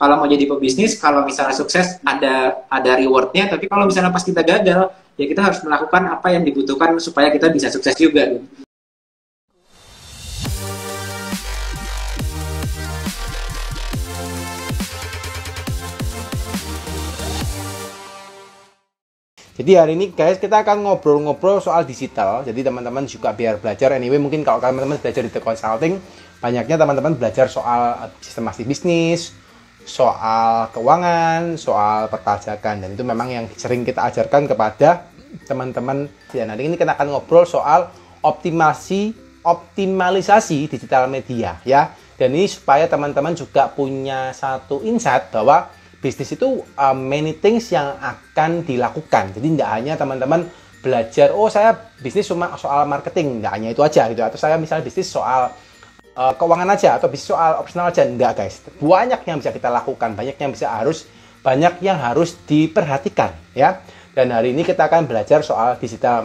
kalau mau jadi pebisnis, kalau misalnya sukses ada rewardnya, tapi kalau misalnya pas kita gagal, ya kita harus melakukan apa yang dibutuhkan supaya kita bisa sukses juga gitu. Jadi hari ini guys kita akan ngobrol-ngobrol soal digital. Jadi teman-teman juga biar belajar. Anyway mungkin kalau teman-teman belajar di The Consulting, banyaknya teman-teman belajar soal sistematik bisnis, soal keuangan, soal perpajakan. Dan itu memang yang sering kita ajarkan kepada teman-teman. Dan hari ini kita akan ngobrol soal optimalisasi digital media ya. Dan ini supaya teman-teman juga punya satu insight bahwa bisnis itu many things yang akan dilakukan. Jadi tidak hanya teman-teman belajar, oh saya bisnis cuma soal marketing, tidak hanya itu aja gitu. Atau saya misalnya bisnis soal keuangan aja, atau bisnis soal opsional aja. Enggak guys, banyak yang bisa kita lakukan, banyak yang harus diperhatikan ya. Dan hari ini kita akan belajar soal digital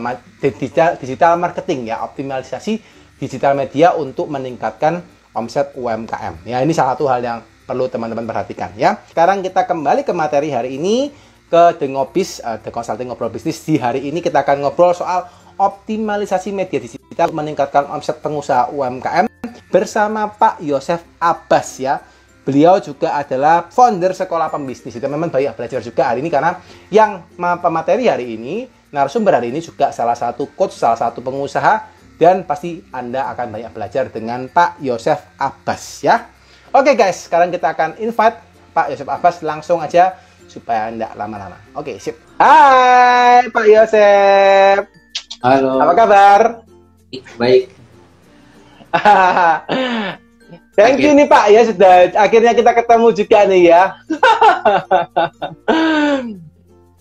marketing ya, optimalisasi digital media untuk meningkatkan omset UMKM. Ya ini salah satu hal yang perlu teman-teman perhatikan ya. Sekarang kita kembali ke materi hari ini, ke The Ngobis, The Consulting Ngobrol Bisnis. Di hari ini kita akan ngobrol soal optimalisasi media digital meningkatkan omset pengusaha UMKM bersama Pak Yosef Abbas ya. Beliau juga adalah founder Sekolah Pembisnis. Itu memang banyak belajar juga hari ini karena yang pemateri hari ini, narasumber hari ini juga salah satu coach, salah satu pengusaha, dan pasti Anda akan banyak belajar dengan Pak Yosef Abbas ya. Oke guys, sekarang kita akan invite Pak Yosef Abbas langsung aja supaya tidak lama-lama. Oke, sip. Hai Pak Yosef. Halo. Apa kabar? Baik. Thank you nih Pak ya, sudah akhirnya kita ketemu juga nih ya.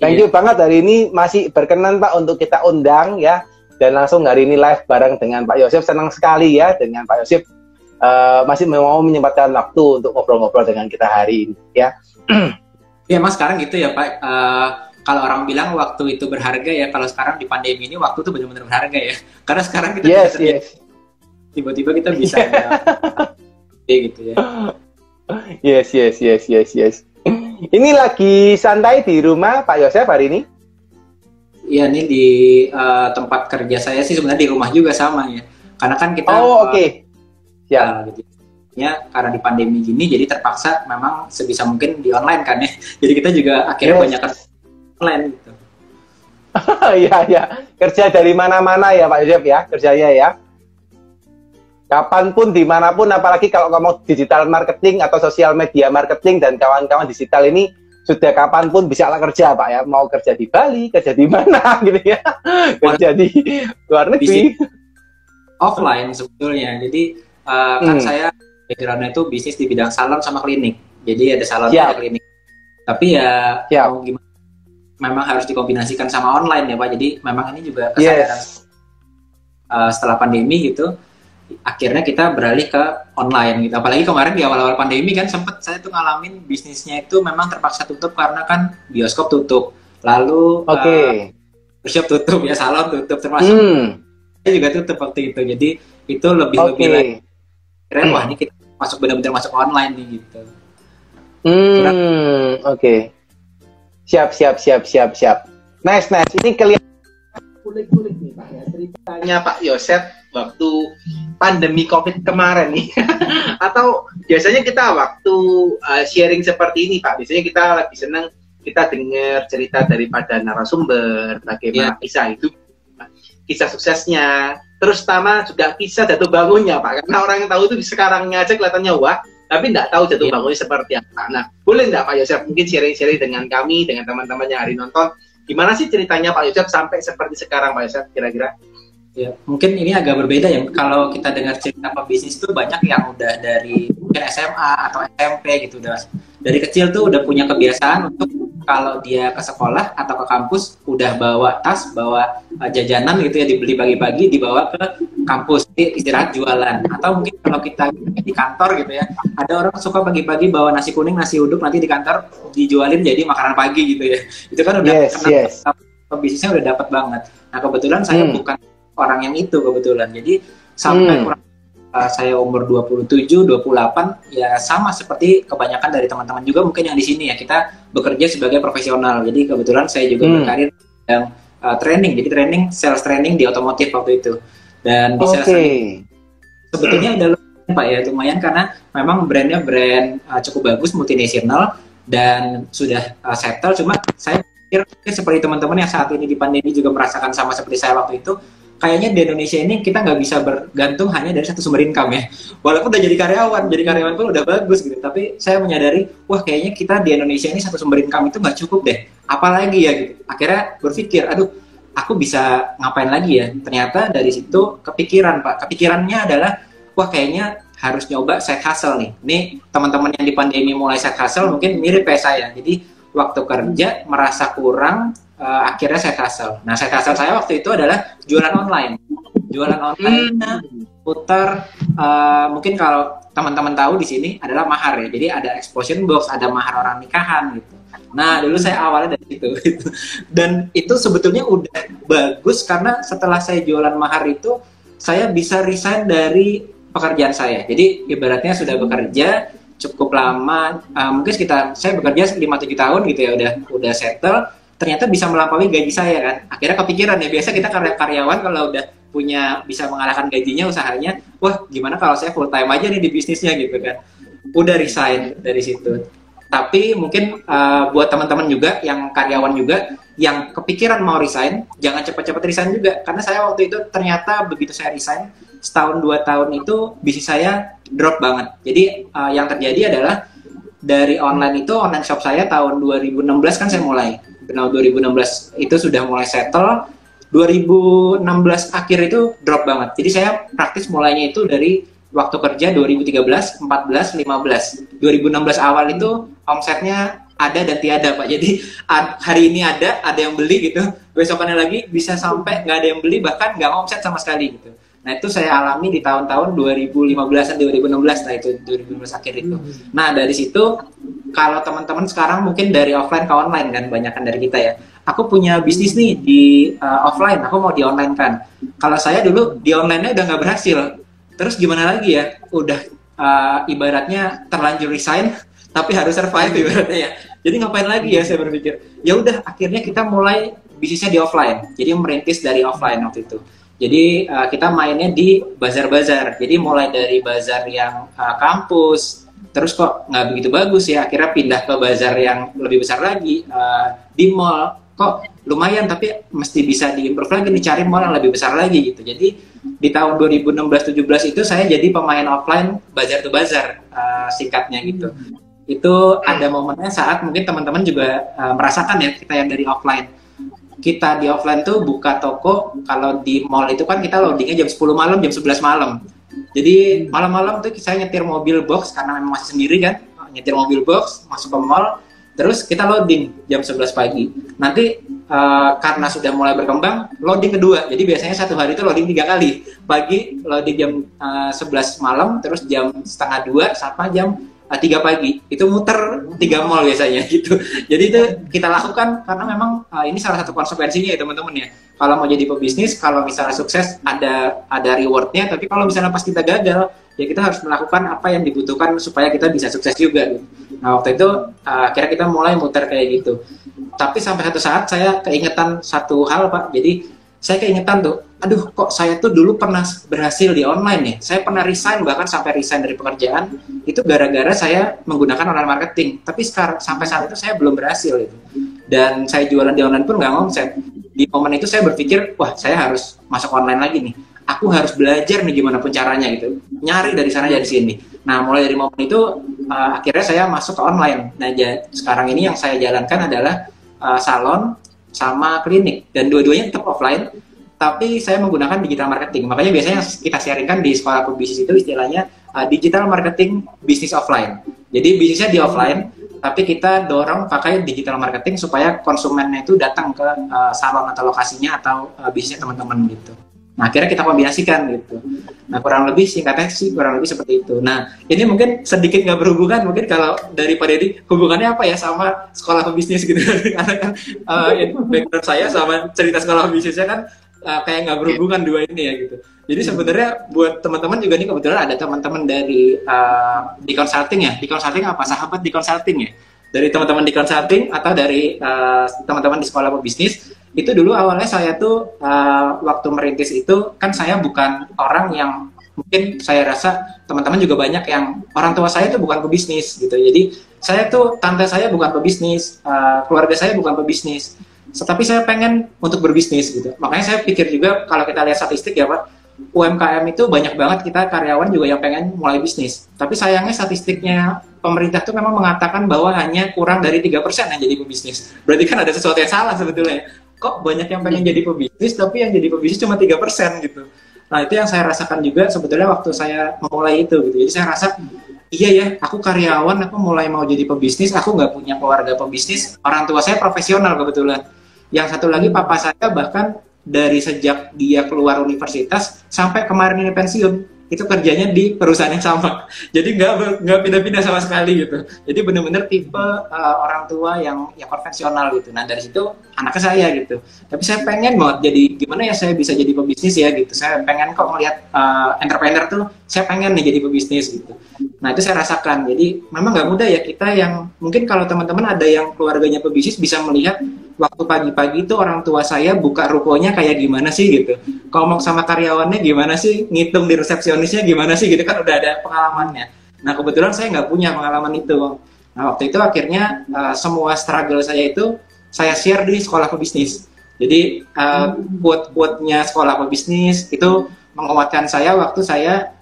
Thank you banget hari ini masih berkenan Pak untuk kita undang ya. Dan langsung hari ini live bareng dengan Pak Yosef. Senang sekali ya dengan Pak Yosef. Masih mau menyempatkan waktu untuk ngobrol-ngobrol dengan kita hari ini ya. Iya mas, sekarang gitu ya Pak, kalau orang bilang waktu itu berharga ya, kalau sekarang di pandemi ini waktu itu benar-benar berharga ya, karena sekarang kita tiba-tiba kita bisa gitu ya. Yes. Ini lagi santai di rumah Pak Yosef hari ini? Iya, ini di tempat kerja saya sih sebenarnya di rumah juga sama ya, karena kan kita oke. Ya. Gitu. Ya, karena di pandemi gini jadi terpaksa memang sebisa mungkin di online kan ya. Jadi kita juga akhirnya banyak online gitu. Iya. Kerja dari mana-mana ya Pak Yosef ya, kerjanya ya. Kapanpun, dimanapun, apalagi kalau kamu digital marketing atau sosial media marketing dan kawan-kawan digital ini sudah kapanpun bisa kerja Pak ya. Mau kerja di Bali, kerja di mana gitu ya. Kerja di luar negeri. Offline sebetulnya. Jadi kan saya background-nya itu bisnis di bidang salon sama klinik. Jadi ada salon ada klinik. Tapi ya mau gimana, memang harus dikombinasikan sama online ya Pak. Jadi memang ini juga kesadaran setelah pandemi gitu. Akhirnya kita beralih ke online gitu. Apalagi kemarin di awal-awal pandemi kan sempat saya tuh ngalamin bisnisnya itu memang terpaksa tutup karena kan bioskop tutup. Lalu workshop tutup ya, salon tutup, termasuk saya juga tutup waktu itu. Jadi itu lebih lagi. Wah ini kita benar-benar masuk online nih gitu. Oke. Siap. Nice. Ini kelihatan kulik-kulik nih Pak ya, ceritanya Pak Yosef waktu pandemi COVID kemarin nih. Atau biasanya kita waktu sharing seperti ini Pak, biasanya kita lebih senang kita dengar cerita daripada narasumber, bagaimana kisah hidup, kisah suksesnya. Terus sama juga kisah jatuh bangunnya Pak, karena orang yang tahu itu sekarangnya aja kelihatannya wah, tapi nggak tahu jatuh bangunnya seperti apa. Nah, boleh nggak Pak Yosef mungkin sharing-sharing dengan kami, dengan teman-teman yang hari nonton, gimana sih ceritanya Pak Yosef sampai seperti sekarang Pak Yosef kira-kira? Ya, mungkin ini agak berbeda ya, kalau kita dengar cerita pebisnis itu banyak yang udah dari mungkin SMA atau SMP gitu, udah dari kecil tuh udah punya kebiasaan untuk kalau dia ke sekolah atau ke kampus udah bawa tas, bawa jajanan gitu ya, dibeli pagi-pagi dibawa ke kampus, istirahat jualan. Atau mungkin kalau kita di kantor gitu ya, ada orang suka pagi-pagi bawa nasi kuning, nasi uduk, nanti di kantor dijualin jadi makanan pagi gitu ya. Itu kan udah pebisnisnya udah dapat banget. Nah kebetulan saya bukan orang yang itu kebetulan, jadi sampai kurang saya umur 27, 28, ya sama seperti kebanyakan dari teman-teman juga mungkin yang di sini ya, kita bekerja sebagai profesional. Jadi kebetulan saya juga berkarir yang training, jadi sales training di otomotif waktu itu. Dan di sales training sebetulnya udah lumayan Pak ya, lumayan karena memang brandnya brand cukup bagus, multinasional, dan sudah settle. Cuma saya pikir seperti teman-teman yang saat ini di pandemi juga merasakan sama seperti saya waktu itu, kayaknya di Indonesia ini kita nggak bisa bergantung hanya dari satu sumber income ya. Walaupun udah jadi karyawan pun udah bagus gitu. Tapi saya menyadari, wah kayaknya kita di Indonesia ini satu sumber income itu nggak cukup deh. Apalagi ya gitu. Akhirnya berpikir, aduh, aku bisa ngapain lagi ya? Ternyata dari situ kepikiran Pak. Kepikirannya adalah, wah kayaknya harus nyoba side hustle nih. Nih teman-teman yang di pandemi mulai side hustle mungkin mirip kayak saya. Jadi waktu kerja merasa kurang, akhirnya side hustle. Nah, side hustle saya waktu itu adalah jualan online. Jualan online, putar, mungkin kalau teman-teman tahu di sini adalah mahar ya. Jadi ada exposition box, ada mahar orang nikahan gitu. Nah, dulu saya awalnya dari situ. Dan itu sebetulnya udah bagus karena setelah saya jualan mahar itu, saya bisa resign dari pekerjaan saya. Jadi ibaratnya sudah bekerja cukup lama, mungkin saya bekerja 5-7 tahun gitu ya, udah settle. Ternyata bisa melampaui gaji saya kan. Akhirnya kepikiran ya, biasa kita karyawan kalau udah bisa mengalahkan gajinya usahanya, wah gimana kalau saya full time aja nih di bisnisnya gitu kan. Udah resign dari situ. Tapi mungkin buat teman-teman juga yang karyawan juga yang kepikiran mau resign, jangan cepat-cepat resign juga. Karena saya waktu itu ternyata begitu saya resign, setahun 2 tahun itu bisnis saya drop banget. Jadi yang terjadi adalah dari online shop saya tahun 2016 kan saya mulai. Tahun 2016 itu sudah mulai settle, 2016 akhir itu drop banget. Jadi saya praktis mulainya itu dari waktu kerja 2013, 14, 15. 2016 awal itu omsetnya ada dan tiada Pak. Jadi hari ini ada yang beli gitu, besokannya lagi bisa sampai nggak ada yang beli, bahkan nggak omset sama sekali gitu. Nah itu saya alami di tahun-tahun 2015 dan 2016, nah itu 2015 akhir itu. Nah dari situ, kalau teman-teman sekarang mungkin dari offline ke online kan, banyakan dari kita ya. Aku punya bisnis nih di offline, aku mau di online kan. Kalau saya dulu di online-nya udah nggak berhasil, terus gimana lagi ya? Udah ibaratnya terlanjur resign, tapi harus survive ibaratnya ya. Jadi ngapain lagi ya, saya berpikir. Ya udah, akhirnya kita mulai bisnisnya di offline. Jadi merintis dari offline waktu itu. Jadi kita mainnya di bazar-bazar. Jadi mulai dari bazar yang kampus, terus kok nggak begitu bagus ya, akhirnya pindah ke bazar yang lebih besar lagi, di mall. Kok lumayan, tapi mesti bisa diimprove lagi, dicari mall yang lebih besar lagi gitu. Jadi di tahun 2016-17 itu saya jadi pemain offline bazar to bazar, singkatnya gitu. Itu ada momennya saat mungkin teman-teman juga merasakan ya, kita yang dari offline. Kita di offline tuh buka toko, kalau di mall itu kan kita loadingnya jam 10 malam, jam 11 malam. Jadi malam-malam tuh saya nyetir mobil box, karena memang masih sendiri kan, nyetir mobil box, masuk ke mall, terus kita loading jam 11 pagi. Nanti karena sudah mulai berkembang, loading kedua. Jadi biasanya satu hari itu loading 3 kali. Pagi loading jam 11 malam, terus jam setengah 2 sampai jam 3 pagi. Itu muter 3 mall biasanya gitu. Jadi itu kita lakukan karena memang ini salah satu konsekuensinya ya teman-teman ya. Kalau mau jadi pebisnis, kalau misalnya sukses ada rewardnya, tapi kalau misalnya pas kita gagal, ya kita harus melakukan apa yang dibutuhkan supaya kita bisa sukses juga gitu. Nah waktu itu akhirnya kita mulai muter kayak gitu. Tapi sampai satu saat saya keingetan satu hal Pak. Jadi saya keingetan tuh, aduh kok saya tuh dulu pernah berhasil di online ya. Saya pernah resign, bahkan sampai resign dari pekerjaan itu gara-gara saya menggunakan online marketing. Tapi sampai saat itu saya belum berhasil gitu. Dan saya jualan di online pun nggak ngomset. Di momen itu saya berpikir, wah saya harus masuk online lagi nih. Aku harus belajar nih gimana pun caranya gitu. Nyari dari sana dari sini. Nah mulai dari momen itu akhirnya saya masuk ke online. Nah sekarang ini yang saya jalankan adalah salon sama klinik, dan dua-duanya tetap offline, tapi saya menggunakan digital marketing. Makanya biasanya kita sharingkan di sekolah pebisnis itu istilahnya digital marketing bisnis offline. Jadi bisnisnya di offline, tapi kita dorong pakai digital marketing supaya konsumennya itu datang ke salon atau lokasinya atau bisnisnya teman-teman gitu. Nah akhirnya kita kombinasikan gitu. Nah kurang lebih singkatnya sih kurang lebih seperti itu. Nah ini mungkin sedikit nggak berhubungan, mungkin kalau dari Pak Deddy hubungannya apa ya sama sekolah pebisnis gitu. Karena kan background saya sama cerita sekolah pebisnisnya kan kayak nggak berhubungan dua ini ya gitu. Jadi sebenarnya buat teman-teman juga nih, kebetulan ada teman-teman dari di consulting ya, di consulting apa, sahabat di consulting ya, dari teman-teman di consulting atau dari teman-teman di sekolah pebisnis. Itu dulu awalnya saya tuh waktu merintis itu kan saya bukan orang yang, mungkin saya rasa teman-teman juga banyak yang orang tua saya tuh bukan pebisnis gitu. Jadi saya tuh, tante saya bukan pebisnis, keluarga saya bukan pebisnis, tapi saya pengen untuk berbisnis gitu. Makanya saya pikir juga kalau kita lihat statistik ya Pak, UMKM itu banyak banget kita karyawan juga yang pengen mulai bisnis. Tapi sayangnya statistiknya pemerintah tuh memang mengatakan bahwa hanya kurang dari 3% yang jadi pebisnis. Berarti kan ada sesuatu yang salah sebetulnya. Kok banyak yang pengen jadi pebisnis, tapi yang jadi pebisnis cuma 3% gitu. Nah itu yang saya rasakan juga sebetulnya waktu saya memulai itu gitu. Jadi saya rasa, iya ya, aku karyawan, aku mulai mau jadi pebisnis, aku nggak punya keluarga pebisnis, orang tua saya profesional kebetulan. Yang satu lagi papa saya bahkan dari sejak dia keluar universitas sampai kemarin ini pensiun, itu kerjanya di perusahaan yang sama. Jadi nggak pindah-pindah sama sekali gitu. Jadi benar-benar tipe orang tua yang konvensional gitu. Nah dari situ anaknya saya gitu. Tapi saya pengen banget jadi, gimana ya saya bisa jadi pebisnis ya gitu. Saya pengen kok melihat entrepreneur tuh, saya pengen nih jadi pebisnis gitu. Nah itu saya rasakan. Jadi memang nggak mudah ya kita yang, mungkin kalau teman-teman ada yang keluarganya pebisnis bisa melihat waktu pagi-pagi itu orang tua saya buka rukonya kayak gimana sih gitu. Ngomong sama karyawannya gimana sih, ngitung di resepsionisnya gimana sih gitu, kan udah ada pengalamannya. Nah kebetulan saya nggak punya pengalaman itu. Nah waktu itu akhirnya semua struggle saya itu saya share di sekolah pebisnis. Jadi quote-nya sekolah pebisnis itu menguatkan saya waktu saya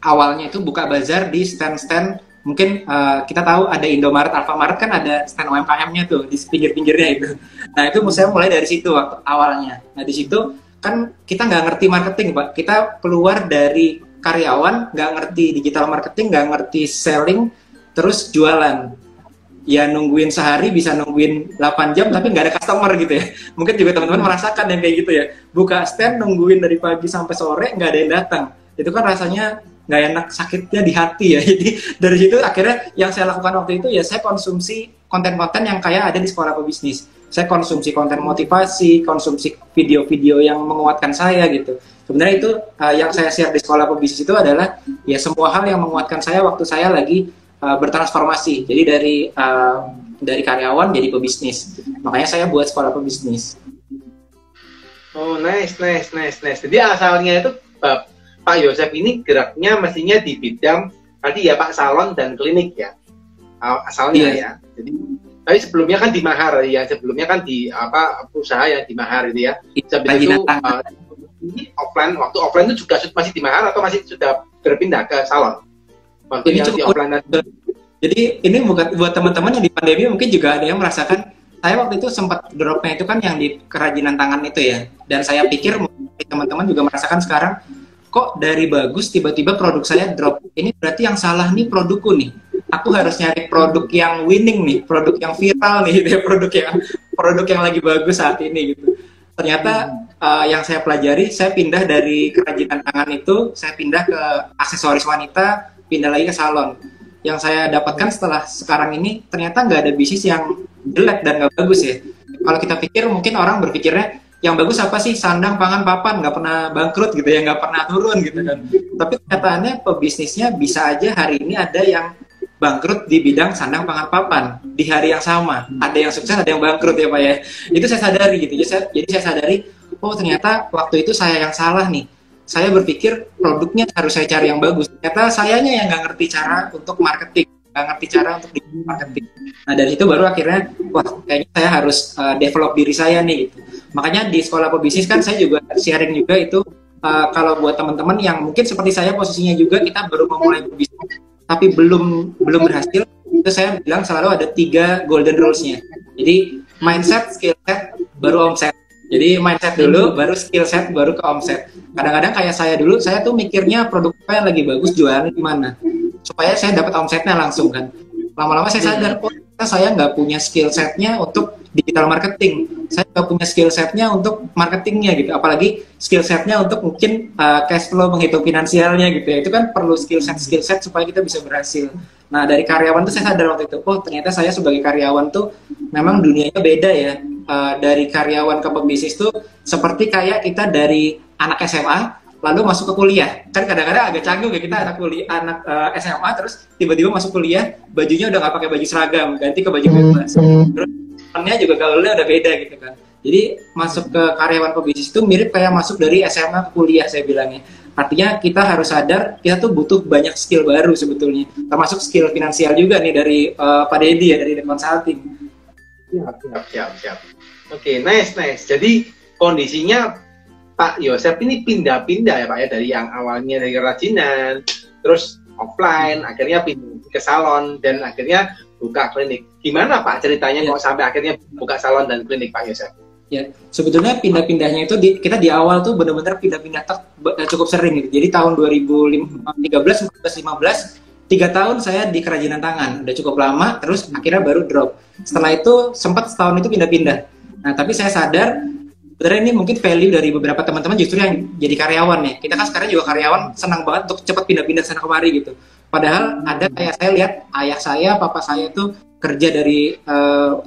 awalnya itu buka bazar di stand-stand. Mungkin kita tahu ada Indomaret, Alfamart kan ada stand UMKM-nya tuh di pinggir-pinggirnya itu. Nah itu saya mulai dari situ waktu awalnya. Nah di situ kan kita nggak ngerti marketing Pak. Kita keluar dari karyawan, nggak ngerti digital marketing, nggak ngerti selling, terus jualan. Ya nungguin sehari bisa nungguin 8 jam tapi nggak ada customer gitu ya. Mungkin juga teman-teman merasakan yang kayak gitu ya. Buka stand nungguin dari pagi sampai sore nggak ada yang datang. Itu kan rasanya nggak enak, sakitnya di hati ya. Jadi dari situ akhirnya yang saya lakukan waktu itu ya saya konsumsi konten-konten yang kayak ada di sekolah pebisnis. Saya konsumsi konten motivasi, konsumsi video-video yang menguatkan saya gitu. Sebenarnya itu yang saya share di sekolah pebisnis itu adalah ya semua hal yang menguatkan saya waktu saya lagi bertransformasi. Jadi dari karyawan jadi pebisnis. Makanya saya buat sekolah pebisnis. Oh nice. Jadi asalnya itu Pak Yosef ini geraknya mestinya di bidang tadi ya Pak, salon dan klinik ya asalnya ya. Jadi tapi sebelumnya kan di mahar ya, sebelumnya kan di usaha yang di mahar itu ya. Habis itu offline, waktu offline itu juga masih di mahar atau masih sudah berpindah ke salon? Waktu ini cukup offline. Jadi ini buat teman-teman yang di pandemi mungkin juga ada yang merasakan. Saya waktu itu sempat dropnya itu kan yang di kerajinan tangan itu ya. Dan saya pikir teman-teman juga merasakan sekarang, kok dari bagus tiba-tiba produk saya drop. Ini berarti yang salah nih produkku nih. Aku harus nyari produk yang winning nih, produk yang viral nih, gitu ya, produk yang lagi bagus saat ini gitu. Ternyata yang saya pelajari, saya pindah dari kerajinan tangan itu, saya pindah ke aksesoris wanita, pindah lagi ke salon. Yang saya dapatkan setelah sekarang ini, ternyata nggak ada bisnis yang jelek dan nggak bagus ya. Kalau kita pikir, mungkin orang berpikirnya yang bagus apa sih, sandang, pangan, papan, nggak pernah bangkrut gitu ya, nggak pernah turun gitu kan. Tapi kenyataannya pebisnisnya bisa aja hari ini ada yang bangkrut di bidang sandang, pangan, papan di hari yang sama. Ada yang sukses, ada yang bangkrut ya Pak ya. Itu saya sadari gitu. Jadi saya sadari, oh ternyata waktu itu saya yang salah nih. Saya berpikir produknya harus saya cari yang bagus. Ternyata sayanya yang nggak ngerti cara untuk marketing, nggak ngerti cara untuk di marketing. Nah dari itu baru akhirnya, wah kayaknya saya harus develop diri saya nih gitu. Makanya di sekolah pebisnis kan saya juga sharing juga itu kalau buat teman-teman yang mungkin seperti saya posisinya juga, kita baru memulai bisnis tapi belum berhasil, itu saya bilang selalu ada 3 golden rules-nya. Jadi mindset, skill set, baru omset. Jadi mindset dulu, baru skill set, baru ke omset. Kadang-kadang kayak saya dulu, saya tuh mikirnya produk apa yang lagi bagus, jualannya di mana, supaya saya dapat omsetnya langsung kan. Lama-lama saya sadar, oh saya nggak punya skill setnya untuk digital marketing, saya nggak punya skill setnya untuk marketingnya gitu, apalagi skill setnya untuk mungkin cash flow, menghitung finansialnya gitu ya, itu kan perlu skill set supaya kita bisa berhasil. Nah dari karyawan tuh saya sadar waktu itu, oh ternyata saya sebagai karyawan tuh memang dunianya beda ya, dari karyawan ke pebisnis tuh seperti kayak kita dari anak SMA lalu masuk ke kuliah. Kan kadang-kadang agak canggung ya, kita anak SMA terus tiba-tiba masuk kuliah, bajunya udah nggak pakai baju seragam, ganti ke baju bebas. Terus temennya juga gaulnya udah beda gitu kan. Jadi masuk ke karyawan pebisnis itu mirip kayak masuk dari SMA ke kuliah, saya bilangnya. Artinya kita harus sadar kita tuh butuh banyak skill baru sebetulnya, termasuk skill finansial juga nih dari Pak Deddy ya, dari The Consulting. Siap. Oke, nice. Jadi kondisinya Pak Yosef ini pindah-pindah ya Pak ya, dari yang awalnya dari kerajinan, terus offline, akhirnya pindah ke salon, dan akhirnya buka klinik. Gimana Pak ceritanya kok sampai akhirnya buka salon dan klinik Pak Yosef? Ya, sebetulnya pindah-pindahnya itu kita di awal tuh benar-benar pindah-pindah cukup sering gitu. Jadi tahun 2013, 14, 15, 3 tahun saya di kerajinan tangan, udah cukup lama, terus akhirnya baru drop. Setelah itu sempat setahun itu pindah-pindah. Nah, tapi saya sadar sebenarnya ini mungkin value dari beberapa teman-teman justru yang jadi karyawan ya. Kita kan sekarang juga karyawan senang banget untuk cepat pindah-pindah sana kemari gitu. Padahal ada kayak saya lihat ayah saya, papa saya itu kerja dari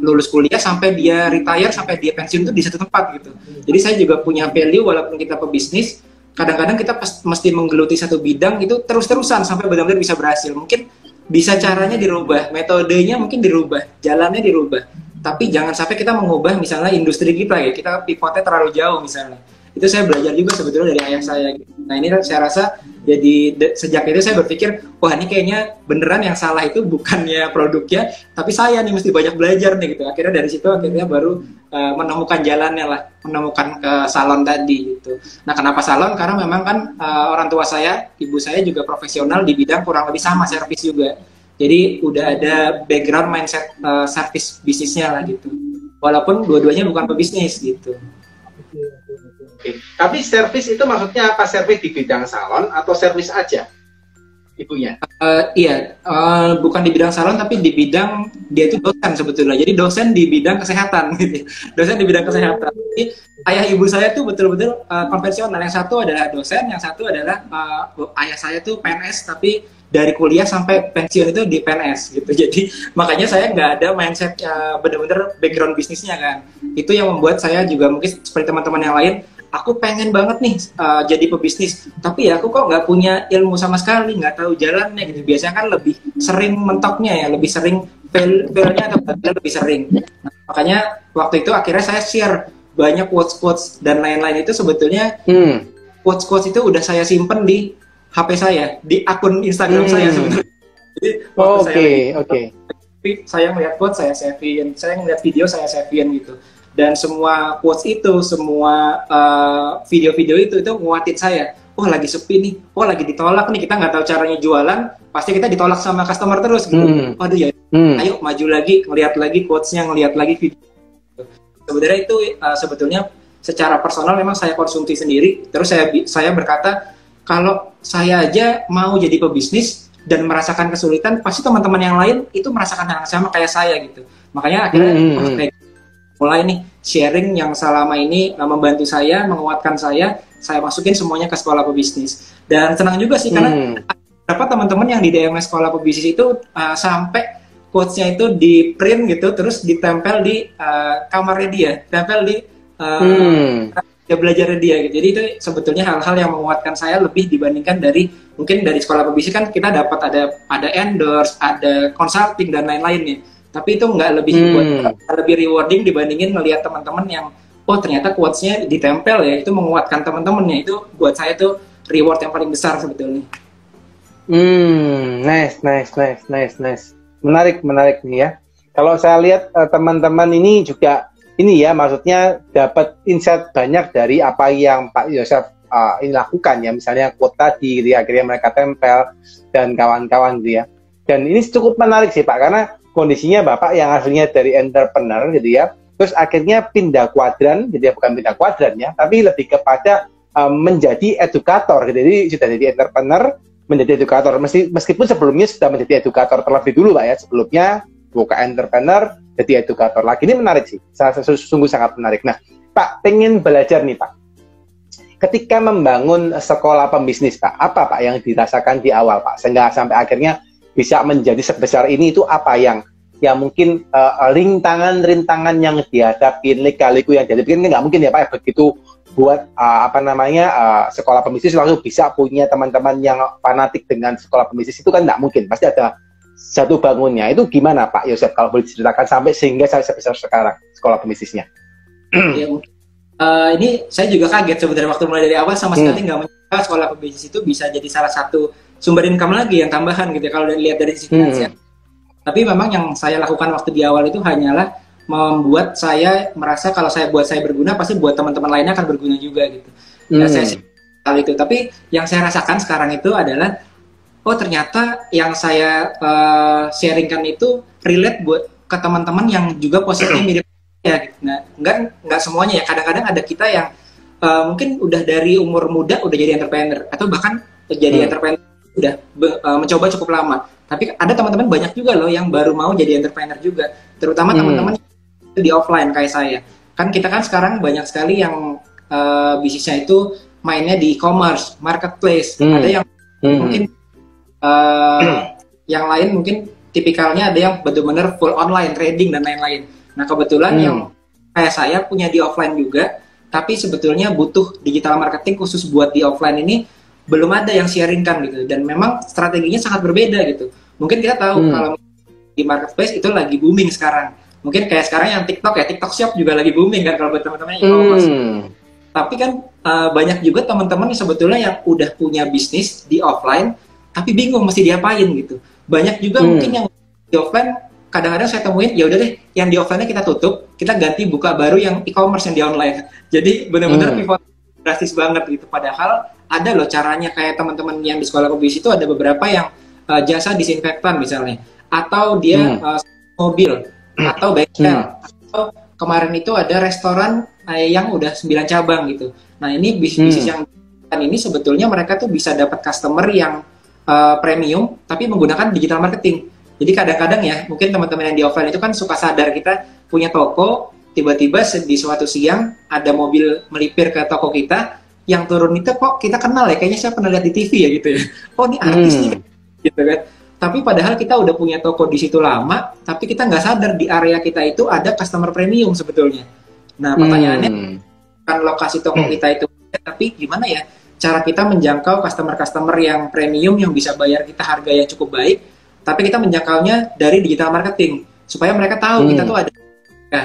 lulus kuliah sampai dia retire, sampai dia pensiun itu di satu tempat gitu. Jadi saya juga punya value walaupun kita pebisnis, kadang-kadang kita mesti menggeluti satu bidang itu terus-terusan sampai benar-benar bisa berhasil. Mungkin bisa caranya dirubah, metodenya mungkin dirubah, jalannya dirubah. Tapi jangan sampai kita mengubah misalnya industri kita ya, kita pivotnya terlalu jauh misalnya. Itu saya belajar juga sebetulnya dari ayah saya. Nah ini saya rasa jadi sejak itu saya berpikir, wah ini kayaknya beneran yang salah itu bukannya produknya, tapi saya nih mesti banyak belajar nih gitu. Akhirnya dari situ akhirnya baru menemukan jalannya lah, menemukan ke salon tadi gitu. Nah kenapa salon? Karena memang kan orang tua saya, ibu saya juga profesional di bidang kurang lebih sama, servis juga. Jadi udah ada background mindset service bisnisnya lah gitu. Walaupun dua-duanya bukan pebisnis gitu. Oke. Tapi servis itu maksudnya apa? Servis di bidang salon atau servis aja? Ibunya? Iya, bukan di bidang salon tapi di bidang, dia itu dosen sebetulnya. Jadi dosen di bidang kesehatan gitu. Dosen di bidang kesehatan. Jadi ayah ibu saya tuh betul-betul konvensional. Yang satu adalah dosen, yang satu adalah ayah saya tuh PNS tapi dari kuliah sampai pensiun itu di PNS gitu. Jadi makanya saya nggak ada mindset bener-bener background bisnisnya kan. Itu yang membuat saya juga mungkin seperti teman-teman yang lain, aku pengen banget nih jadi pebisnis, tapi ya aku kok nggak punya ilmu sama sekali, nggak tahu jalannya gitu. Biasanya kan lebih sering mentoknya ya, lebih sering fail-nya atau lebih sering. Nah, makanya waktu itu akhirnya saya share banyak quotes-quotes dan lain-lain itu sebetulnya quotes-quotes itu udah saya simpen di HP saya, di akun Instagram saya sebenarnya. Jadi saya melihat quotes saya save-in, saya ngeliat video saya save-in gitu. Dan semua quotes itu, semua video-video itu nguatin saya. Oh lagi sepi nih, oh lagi ditolak nih, kita nggak tahu caranya jualan, pasti kita ditolak sama customer terus gitu. Waduh ya, ayo maju lagi, ngeliat lagi quotesnya, ngeliat lagi video. Sebenarnya itu sebetulnya secara personal memang saya konsumsi sendiri. Terus saya berkata, kalau saya aja mau jadi pebisnis dan merasakan kesulitan, pasti teman-teman yang lain itu merasakan hal yang sama kayak saya gitu. Makanya akhirnya mulai nih sharing yang selama ini membantu saya, menguatkan saya masukin semuanya ke sekolah pebisnis. Dan senang juga sih karena beberapa teman-teman yang di DMS sekolah pebisnis itu sampai quotes-nya itu di print gitu, terus ditempel di kamarnya dia, tempel di belajarnya dia gitu. Jadi itu sebetulnya hal-hal yang menguatkan saya lebih dibandingkan mungkin dari sekolah pebisnis kan kita dapat ada endorse, ada consulting dan lain-lainnya. Tapi itu nggak lebih rewarding dibandingin ngelihat teman-teman yang ternyata quotes-nya ditempel ya, itu menguatkan teman-temannya. Itu buat saya tuh reward yang paling besar sebetulnya. Nice. Menarik nih ya. Kalau saya lihat teman-teman ini juga ini ya, maksudnya dapat insight banyak dari apa yang Pak Yosef ini lakukan ya, misalnya quote tadi gitu ya, akhirnya mereka tempel dan kawan-kawan gitu ya. Dan ini cukup menarik sih Pak, karena kondisinya Bapak yang aslinya dari entrepreneur gitu ya, terus akhirnya pindah kuadran, jadi bukan pindah kuadran ya, tapi lebih kepada menjadi edukator gitu. Jadi sudah jadi entrepreneur, menjadi edukator, meskipun sebelumnya sudah menjadi edukator terlebih dulu Pak ya, sebelumnya buka entrepreneur, jadi edukator lagi. Ini menarik sih, sungguh sangat menarik. Nah Pak, pengen belajar nih Pak, ketika membangun sekolah pembisnis Pak, apa Pak yang dirasakan di awal Pak, sehingga sampai akhirnya bisa menjadi sebesar ini, itu apa yang yang mungkin rintangan-rintangan yang dihadapi lika-liku yang jadi kan nggak mungkin ya Pak ya, begitu buat sekolah pembisnis langsung bisa punya teman-teman yang fanatik dengan sekolah pembisnis itu kan nggak mungkin, pasti ada satu bangunnya. Itu gimana Pak Yosef kalau boleh diceritakan sampai sehingga saya sebesar sekarang sekolah pembisnisnya? Ya, ini saya juga kaget sebenarnya waktu mulai dari awal sama sekali nggak menyangka sekolah pembisnis itu bisa jadi salah satu sumber income lagi yang tambahan gitu ya, kalau dilihat dari sisi finansial. Tapi memang yang saya lakukan waktu di awal itu hanyalah membuat saya merasa kalau saya berguna, pasti buat teman-teman lainnya akan berguna juga gitu. Ya, saya hal itu. Tapi yang saya rasakan sekarang itu adalah, oh ternyata yang saya sharingkan itu relate buat ke teman-teman yang juga posisinya mirip ya. Gitu. Nah, enggak semuanya ya. Kadang-kadang ada kita yang mungkin udah dari umur muda udah jadi entrepreneur atau bahkan jadi entrepreneur udah mencoba cukup lama. Tapi ada teman-teman banyak juga loh yang baru mau jadi entrepreneur juga, terutama teman-teman di offline kayak saya. Kan kita kan sekarang banyak sekali yang bisnisnya itu mainnya di e-commerce, marketplace. Ada yang mungkin yang lain mungkin tipikalnya ada yang benar-benar full online trading dan lain-lain. Nah kebetulan yang kayak saya punya di offline juga, tapi sebetulnya butuh digital marketing khusus buat di offline ini belum ada yang sharingkan gitu. Dan memang strateginya sangat berbeda gitu. Mungkin kita tahu kalau di marketplace itu lagi booming sekarang. Mungkin kayak sekarang yang TikTok ya, TikTok Shop juga lagi booming kan kalau buat teman-teman e-commerce. Tapi kan banyak juga teman-teman yang sebetulnya yang udah punya bisnis di offline, tapi bingung mesti diapain gitu. Banyak juga mungkin yang di offline, kadang-kadang saya temuin, ya udah deh, yang di offline-nya kita tutup, kita ganti buka baru yang e-commerce yang di online. Jadi benar-benar pivot drastis banget gitu. Padahal ada loh caranya, kayak teman-teman yang di sekolah pembisnis itu ada beberapa yang jasa disinfektan misalnya, atau dia mobil, atau bengkel, atau kemarin itu ada restoran yang udah 9 cabang gitu. Nah ini bisnis yang ini sebetulnya mereka tuh bisa dapat customer yang premium, tapi menggunakan digital marketing. Jadi kadang-kadang ya, mungkin teman-teman yang di offline itu kan suka sadar kita punya toko, tiba-tiba di suatu siang ada mobil melipir ke toko kita, yang turun itu kok kita kenal ya, kayaknya saya pernah lihat di TV ya gitu ya. Oh ini artis nih, gitu kan. Tapi padahal kita udah punya toko di situ lama, tapi kita nggak sadar di area kita itu ada customer premium sebetulnya. Nah pertanyaannya, kan lokasi toko kita itu, tapi gimana ya cara kita menjangkau customer-customer yang premium yang bisa bayar kita harga yang cukup baik, tapi kita menjangkaunya dari digital marketing supaya mereka tahu kita tuh ada. Nah,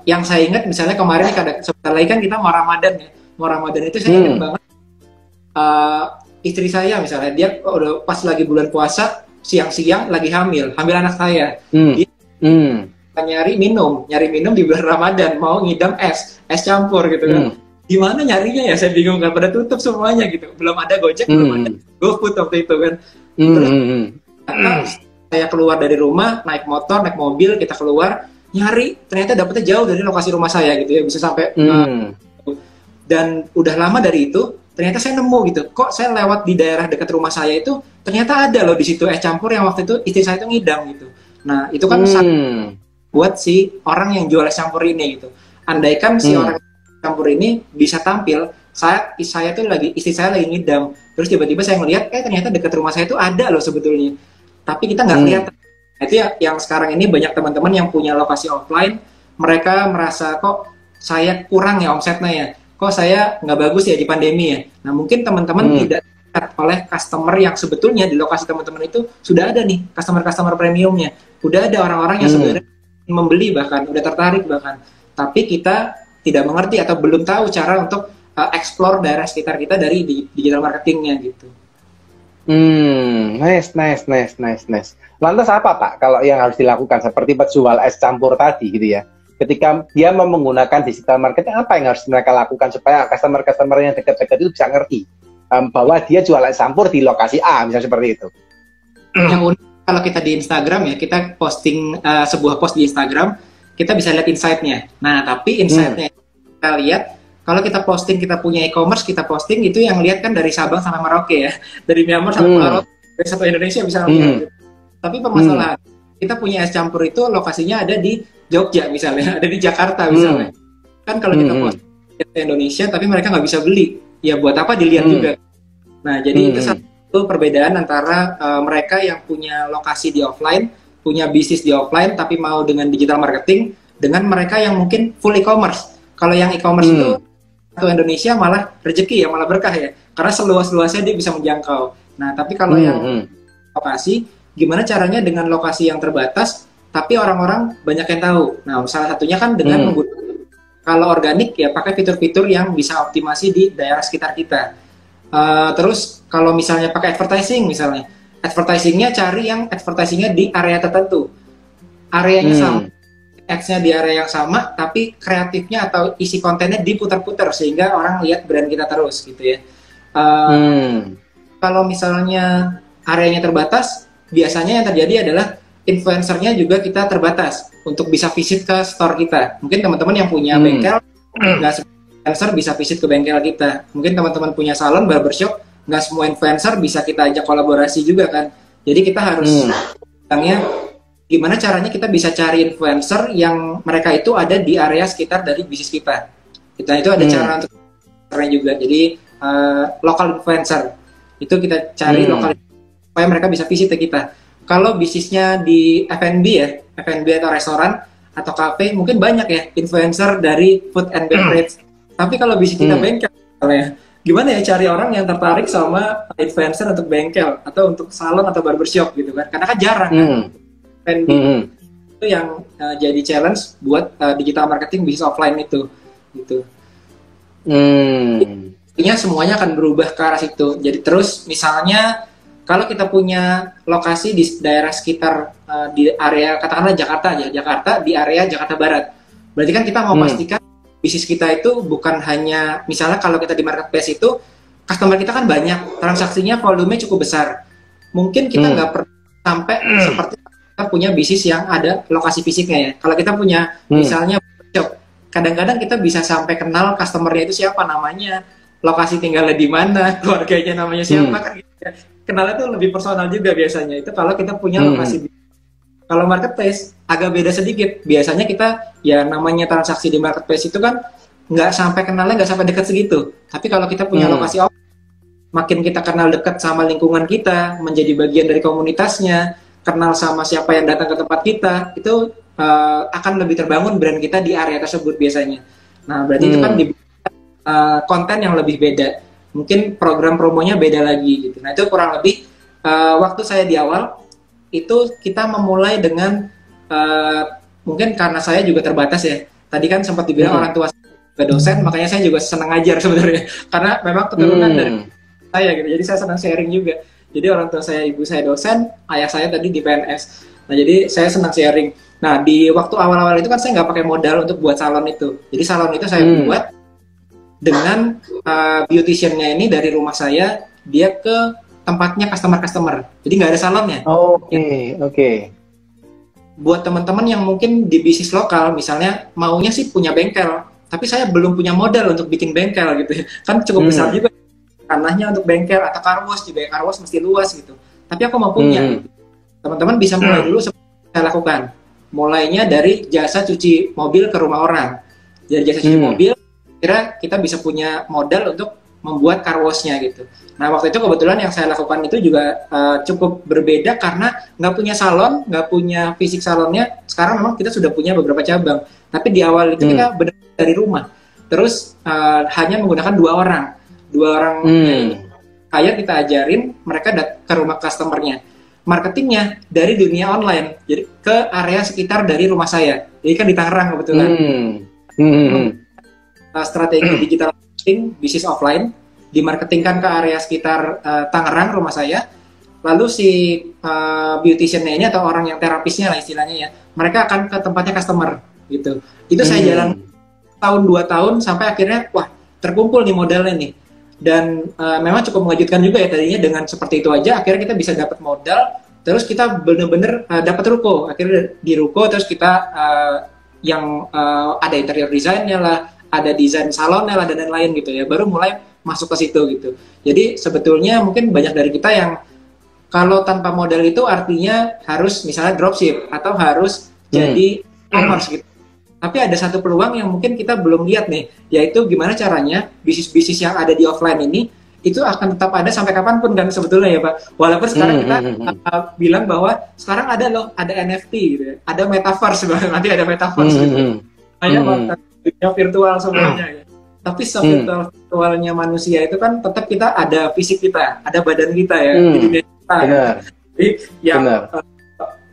yang saya ingat misalnya kemarin sebentar lagi kan kita mau Ramadan ya, mau Ramadan itu saya ingat banget. Istri saya misalnya, dia udah pas lagi bulan puasa, siang-siang lagi hamil anak saya. Dia nyari minum di bulan Ramadan, mau ngidam es campur gitu kan. Gimana nyarinya ya, saya bingung kan, pada tutup semuanya gitu. Belum ada Gojek, belum ada GoFood waktu itu kan. Terus saya keluar dari rumah, naik motor, naik mobil, kita keluar, nyari, ternyata dapetnya jauh dari lokasi rumah saya gitu ya, bisa sampai dan udah lama dari itu, ternyata saya nemu gitu, kok saya lewat di daerah dekat rumah saya itu, ternyata ada loh di situ es campur yang waktu itu istri saya itu ngidam gitu. Nah itu kan buat si orang yang jual es campur ini gitu. Andaikan si orang campur ini bisa tampil, saya tuh istri saya lagi ngidam, terus tiba-tiba saya ngelihat, ternyata dekat rumah saya itu ada loh sebetulnya, tapi kita nggak kelihatan. Itu ya yang sekarang ini banyak teman-teman yang punya lokasi offline, mereka merasa kok saya kurang ya omsetnya ya, kok saya nggak bagus ya di pandemi ya. Nah mungkin teman-teman tidak dilihat oleh customer yang sebetulnya di lokasi teman-teman itu sudah ada nih customer premiumnya, udah ada orang-orang yang sebenarnya membeli bahkan udah tertarik bahkan, tapi kita tidak mengerti atau belum tahu cara untuk explore daerah sekitar kita dari digital marketingnya gitu. Nice. Lantas apa Pak kalau yang harus dilakukan seperti penjual es campur tadi gitu ya? Ketika dia mau menggunakan digital marketing, apa yang harus mereka lakukan supaya customer yang dekat-dekat itu bisa ngerti bahwa dia jual es campur di lokasi A, misalnya seperti itu? Yang unik kalau kita di Instagram ya, kita posting sebuah post di Instagram, kita bisa lihat insight-nya. Nah, tapi insight-nya kita lihat, kalau kita posting, kita punya e-commerce, kita posting itu yang lihat kan dari Sabang sampai Merauke ya, dari Myanmar sampai Merauke, dari satu Indonesia bisa lihat. Tapi permasalahan, kita punya es campur itu lokasinya ada di Jogja misalnya, ada di Jakarta misalnya. Kan kalau kita posting di Indonesia, tapi mereka nggak bisa beli, ya buat apa dilihat juga. Nah, jadi itu satu perbedaan antara mereka yang punya lokasi di offline punya bisnis di offline tapi mau dengan digital marketing, dengan mereka yang mungkin full e-commerce. Kalau yang e-commerce itu satu Indonesia malah rezeki ya, malah berkah ya, karena seluas-luasnya dia bisa menjangkau. Nah, tapi kalau yang lokasi, gimana caranya dengan lokasi yang terbatas tapi orang-orang banyak yang tahu. Nah, salah satunya kan dengan menggunakan, kalau organik ya pakai fitur-fitur yang bisa optimasi di daerah sekitar kita. Terus kalau misalnya pakai advertising, misalnya advertisingnya cari yang advertisingnya di area tertentu, areanya sama, ads-nya di area yang sama, tapi kreatifnya atau isi kontennya diputar-putar sehingga orang lihat brand kita terus gitu ya. Kalau misalnya areanya terbatas, biasanya yang terjadi adalah influencernya juga kita terbatas untuk bisa visit ke store kita. Mungkin teman-teman yang punya bengkel, nggak semua influencer bisa visit ke bengkel kita. Mungkin teman-teman punya salon, barbershop, nggak semua influencer bisa kita ajak kolaborasi juga kan. Jadi kita harus gimana caranya kita bisa cari influencer yang mereka itu ada di area sekitar dari bisnis kita. Kita itu ada cara untuk caranya juga. Jadi lokal influencer itu kita cari lokal supaya mereka bisa visit ke kita. Kalau bisnisnya di F&B ya, F&B atau restoran atau cafe, mungkin banyak ya influencer dari food and beverage. Tapi kalau bisnis kita bengkel, gimana ya cari orang yang tertarik sama influencer untuk bengkel atau untuk salon atau barbershop gitu kan? Karena kan jarang kan. F&B itu yang jadi challenge buat digital marketing bisnis offline itu, gitu. Intinya semuanya akan berubah ke arah situ. Jadi terus misalnya kalau kita punya lokasi di daerah sekitar di area katakanlah Jakarta aja, Jakarta di area Jakarta Barat, berarti kan kita mau pastikan bisnis kita itu bukan hanya, misalnya kalau kita di marketplace itu customer kita kan banyak, transaksinya volume cukup besar, mungkin kita nggak perlu sampai seperti kita punya bisnis yang ada lokasi fisiknya ya. Kalau kita punya misalnya shop, kadang-kadang kita bisa sampai kenal customernya itu siapa, namanya, lokasi tinggalnya di mana, keluarganya namanya siapa kan gitu ya. Kenalnya tuh lebih personal juga biasanya. Itu kalau kita punya lokasi. Kalau marketplace agak beda sedikit. Biasanya kita ya namanya transaksi di marketplace itu kan nggak sampai kenalnya, nggak sampai dekat segitu. Tapi kalau kita punya lokasi makin kita kenal dekat sama lingkungan kita, menjadi bagian dari komunitasnya, kenal sama siapa yang datang ke tempat kita, itu akan lebih terbangun brand kita di area tersebut biasanya. Nah, berarti itu kan konten yang lebih beda. Mungkin program promonya beda lagi gitu. Nah, itu kurang lebih waktu saya di awal itu kita memulai dengan mungkin karena saya juga terbatas ya. Tadi kan sempat dibilang orang tua saya dosen, makanya saya juga senang ngajar sebenarnya. Karena memang keturunan dari saya gitu. Jadi saya senang sharing juga. Jadi orang tua saya, ibu saya dosen, ayah saya tadi di PNS. Nah, jadi saya senang sharing. Nah, di waktu awal-awal itu kan saya nggak pakai modal untuk buat salon itu. Jadi salon itu saya buat dengan beautician-nya ini dari rumah saya, dia ke tempatnya customer-customer. Jadi nggak ada salonnya. Oke. Buat teman-teman yang mungkin di bisnis lokal, misalnya maunya sih punya bengkel, tapi saya belum punya modal untuk bikin bengkel gitu. Kan cukup besar juga tanahnya untuk bengkel, atau car wash juga. Car wash mesti luas gitu. Tapi aku mau punya. Gitu. Teman-teman bisa mulai dulu seperti saya lakukan. Mulainya dari jasa cuci mobil ke rumah orang. Dari jasa cuci mobil, kira kita bisa punya modal untuk membuat car wash-nya gitu. Nah, waktu itu kebetulan yang saya lakukan itu juga cukup berbeda karena nggak punya salon, nggak punya fisik salonnya. Sekarang memang kita sudah punya beberapa cabang, tapi di awal itu kita benar-benar dari rumah. Terus hanya menggunakan dua orang kayak kita ajarin mereka ke rumah customernya. Marketingnya dari dunia online, jadi ke area sekitar dari rumah saya. Jadi kan di Tangerang kebetulan. Strategi digital marketing bisnis offline dimarketingkan ke area sekitar Tangerang rumah saya. Lalu si beautician-nya ini atau orang yang terapisnya lah istilahnya ya, mereka akan ke tempatnya customer gitu. Itu saya jalan tahun 2 tahun sampai akhirnya wah terkumpul nih modalnya nih. Dan memang cukup mengejutkan juga ya tadinya dengan seperti itu aja akhirnya kita bisa dapat modal, terus kita bener-bener dapat ruko. Akhirnya di ruko terus kita yang ada interior desainnya lah, ada desain salonnya lah dan lain-lain gitu ya, baru mulai masuk ke situ gitu. Jadi sebetulnya mungkin banyak dari kita yang kalau tanpa modal itu artinya harus misalnya dropship atau harus jadi e-commerce gitu. Tapi ada satu peluang yang mungkin kita belum lihat nih, yaitu gimana caranya bisnis-bisnis yang ada di offline ini itu akan tetap ada sampai kapanpun kan sebetulnya ya Pak. Walaupun sekarang kita bilang bahwa sekarang ada loh, ada NFT gitu ya, ada metaverse, nanti ada metaverse gitu. Kayak dunia virtual semuanya ya. Tapi virtualnya manusia itu kan tetap kita ada fisik kita, ada badan kita ya, di dunia kita. Jadi yang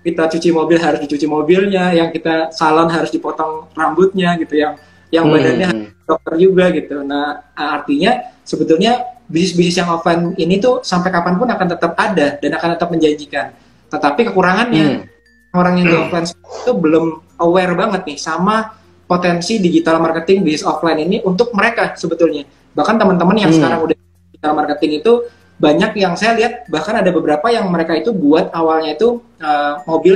kita cuci mobil harus dicuci mobilnya, yang kita salon harus dipotong rambutnya gitu, yang badannya dokter juga gitu. Nah, artinya sebetulnya bisnis-bisnis yang offline ini tuh sampai kapanpun akan tetap ada dan akan tetap menjanjikan. Tetapi kekurangannya orang yang di offline itu belum aware banget nih sama potensi digital marketing bisnis offline ini untuk mereka sebetulnya. Bahkan teman-teman yang sekarang udah digital marketing itu banyak yang saya lihat, bahkan ada beberapa yang mereka itu buat awalnya itu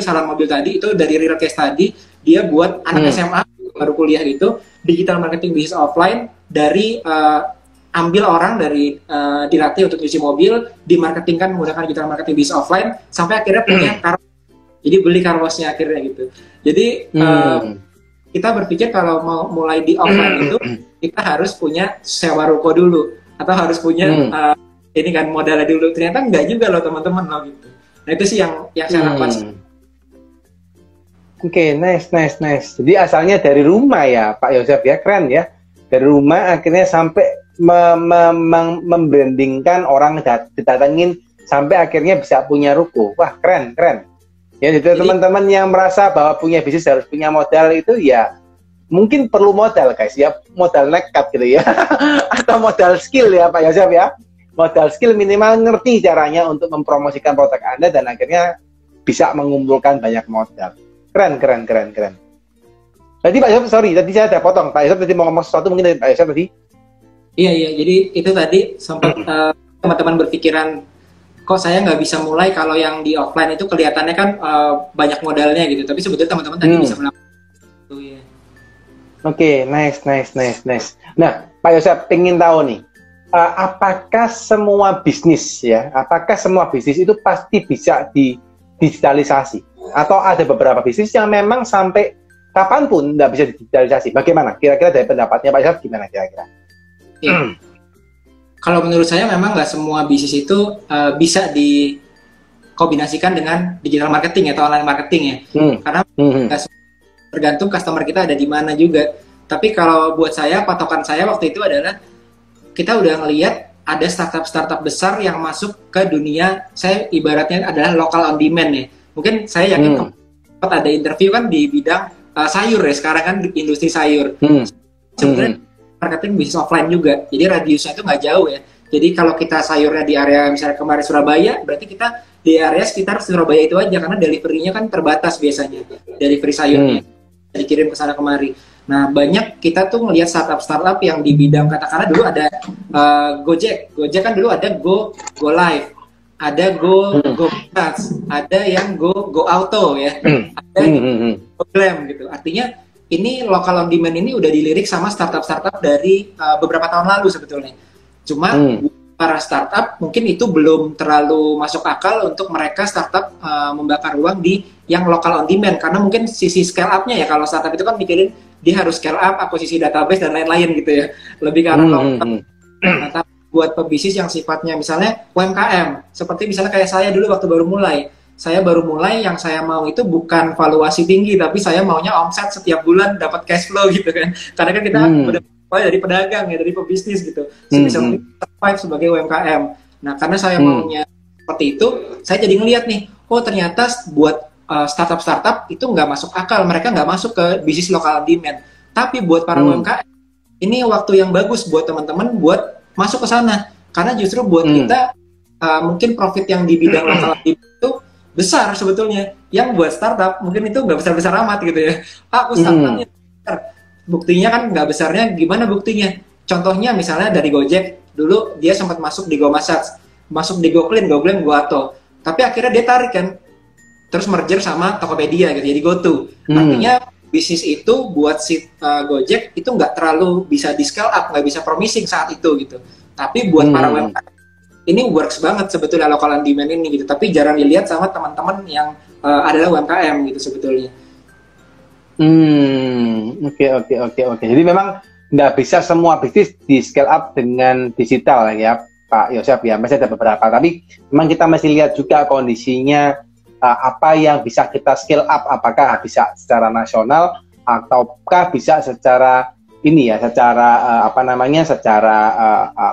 salon mobil tadi itu dari real case tadi, dia buat anak SMA baru kuliah gitu, digital marketing bisnis offline dari ambil orang dari dilatih untuk cuci mobil, dimarketingkan menggunakan digital marketing bisnis offline sampai akhirnya punya car, jadi beli car wash-nya akhirnya gitu. Jadi kita berpikir kalau mau mulai di offline itu kita harus punya sewa ruko dulu atau harus punya ini kan modalnya dulu. Ternyata enggak juga loh teman-teman loh gitu. Nah itu sih yang saya lakukan. Oke, nice. Jadi asalnya dari rumah ya Pak Yosef ya, keren ya. Dari rumah akhirnya sampai membrandingkan orang didatengin sampai akhirnya bisa punya ruko. Wah keren. Ya, jadi teman-teman yang merasa bahwa punya bisnis harus punya modal itu ya mungkin perlu modal guys ya, modal nekat gitu ya, atau modal skill ya Pak Yosef ya, modal skill minimal ngerti caranya untuk mempromosikan produk Anda dan akhirnya bisa mengumpulkan banyak modal. Keren. Tadi Pak Yosef, sorry, tadi saya ada potong. Pak Yosef tadi mau ngomong sesuatu mungkin dari Pak Yosef tadi. Iya, jadi itu tadi sempat teman-teman berpikiran, kok saya nggak bisa mulai kalau yang di offline itu kelihatannya kan banyak modalnya gitu. Tapi sebetulnya teman-teman tadi bisa melakukan itu ya. Oke, nice. Nah, Pak Yosef pengen tahu nih, apakah semua bisnis itu pasti bisa digitalisasi? Atau ada beberapa bisnis yang memang sampai kapanpun nggak bisa digitalisasi? Bagaimana? Kira-kira dari pendapatnya Pak Yosef gimana kira-kira? Ya. Kalau menurut saya memang nggak semua bisnis itu bisa dikombinasikan dengan digital marketing atau online marketing ya. Karena tergantung customer kita ada di mana juga. Tapi kalau buat saya, patokan saya waktu itu adalah kita udah ngelihat ada startup besar yang masuk ke dunia, saya ibaratnya adalah local on demand ya. Mungkin saya yakin ada interview kan di bidang sayur ya, sekarang kan industri sayur. Sebenarnya marketing bisnis offline juga, jadi radiusnya itu nggak jauh ya. Jadi kalau kita sayurnya di area misalnya kemarin Surabaya, berarti kita di area sekitar Surabaya itu aja, karena delivery-nya kan terbatas biasanya, delivery sayurnya dikirim ke sana kemari. Nah banyak kita tuh ngelihat startup yang di bidang, katakanlah dulu ada Gojek kan dulu ada Go Live, ada Go Plus, ada yang Go Auto ya, ada Go Glam gitu. Artinya ini local on demand ini udah dilirik sama startup dari beberapa tahun lalu sebetulnya. Cuma para startup mungkin itu belum terlalu masuk akal untuk mereka startup membakar uang di yang local on demand, karena mungkin sisi scale up-nya ya, kalau startup itu kan mikirin dia harus scale up, akuisisi database dan lain-lain gitu ya, lebih ke arah long term. Nah, tapi buat pebisnis yang sifatnya misalnya UMKM, seperti misalnya kayak saya dulu waktu baru mulai, yang saya mau itu bukan valuasi tinggi, tapi saya maunya omset setiap bulan dapat cash flow gitu kan. Karena kan kita udah dari pedagang ya, dari pebisnis gitu. Sebisa mungkin survive sebagai UMKM. Nah, karena saya maunya seperti itu, saya jadi ngelihat nih, oh ternyata buat startup itu nggak masuk akal. Mereka nggak masuk ke bisnis lokal demand. Tapi buat para UMKM, ini waktu yang bagus buat teman-teman buat masuk ke sana. Karena justru buat kita, mungkin profit yang di bidang lokal demand itu besar sebetulnya. Yang buat startup mungkin itu nggak besar-besar amat gitu ya. Aku startupnya besar. Buktinya kan nggak besarnya, gimana buktinya? Contohnya misalnya dari Gojek, dulu dia sempat masuk di Go Massage, masuk di Go Clean, Go Glam, Go Auto. Tapi akhirnya dia tarik kan, terus merger sama Tokopedia gitu, jadi GoTo. Artinya bisnis itu buat si Gojek itu nggak terlalu bisa di scale up, nggak bisa promising saat itu gitu. Tapi buat para UMKM ini works banget sebetulnya local on demand ini gitu, tapi jarang dilihat sama teman-teman yang adalah UMKM gitu sebetulnya. Oke. Jadi memang nggak bisa semua bisnis di scale up dengan digital ya. Pak Yosef ya, masih ada beberapa, tapi memang kita masih lihat juga kondisinya apa yang bisa kita scale up, apakah bisa secara nasional ataukah bisa secara ini ya, secara secara